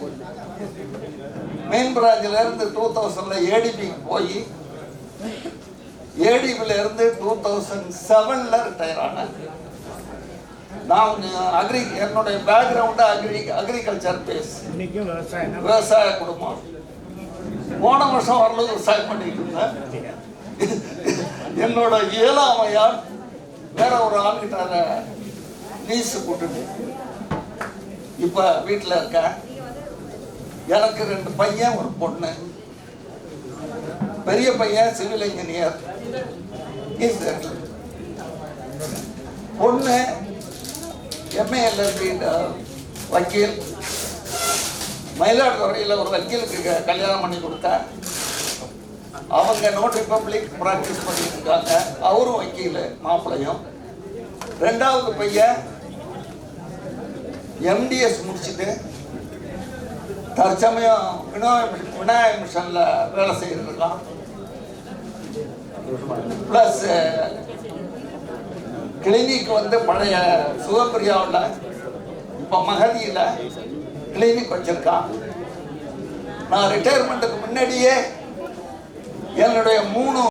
மெயின் பிரான்ச்சில் இருந்து 2000ல் ஏடிபிக்கு போய் ஏடிபியில் இருந்து 2007ல் ரிட்டையர் ஆனேன். நான் என்னுடைய பேக்ரவுண்டு அக்ரிகல்ச்சர் பேஸ், விவசாய குடும்பம். போன வருஷம் வரலும் விவசாயம் பண்ணிட்டு இருந்தேன். என்னோட இயலாமையால் வேற ஒரு ஆள்கிட்ட லீஸு போட்டுட்டு இப்போ வீட்டில் இருக்கேன். எனக்கு 2 பையன், ஒரு பொண்ணு. பெரிய பையன் சிவில் இன்ஜினியர், பொண்ணு எம்ஏஎல்எல்பி வக்கீல். மயிலாடுதுறையில் ஒரு வக்கீலுக்கு கல்யாணம் பண்ணி கொடுத்தேன். அவங்க நோட்டரி பப்ளிக் ப்ராக்டிஸ் பண்ணிட்டு இருக்காங்க. அவரும் வக்கீல், மாப்பிள்ளையும். 2வது பையன் எம்டிஎஸ் முடிச்சுட்டு தற்சமயம் விநாயக மிஷனில் வேலை செய்துட்டு இருக்கான். ப்ளஸ் கிளினிக் வந்து பழைய சுகப்பிரியாவில் இப்போ மகதியில் கிளினிக் வச்சிருக்கான். நான் ரிட்டையர்மெண்ட்டுக்கு முன்னாடியே என்னுடைய 3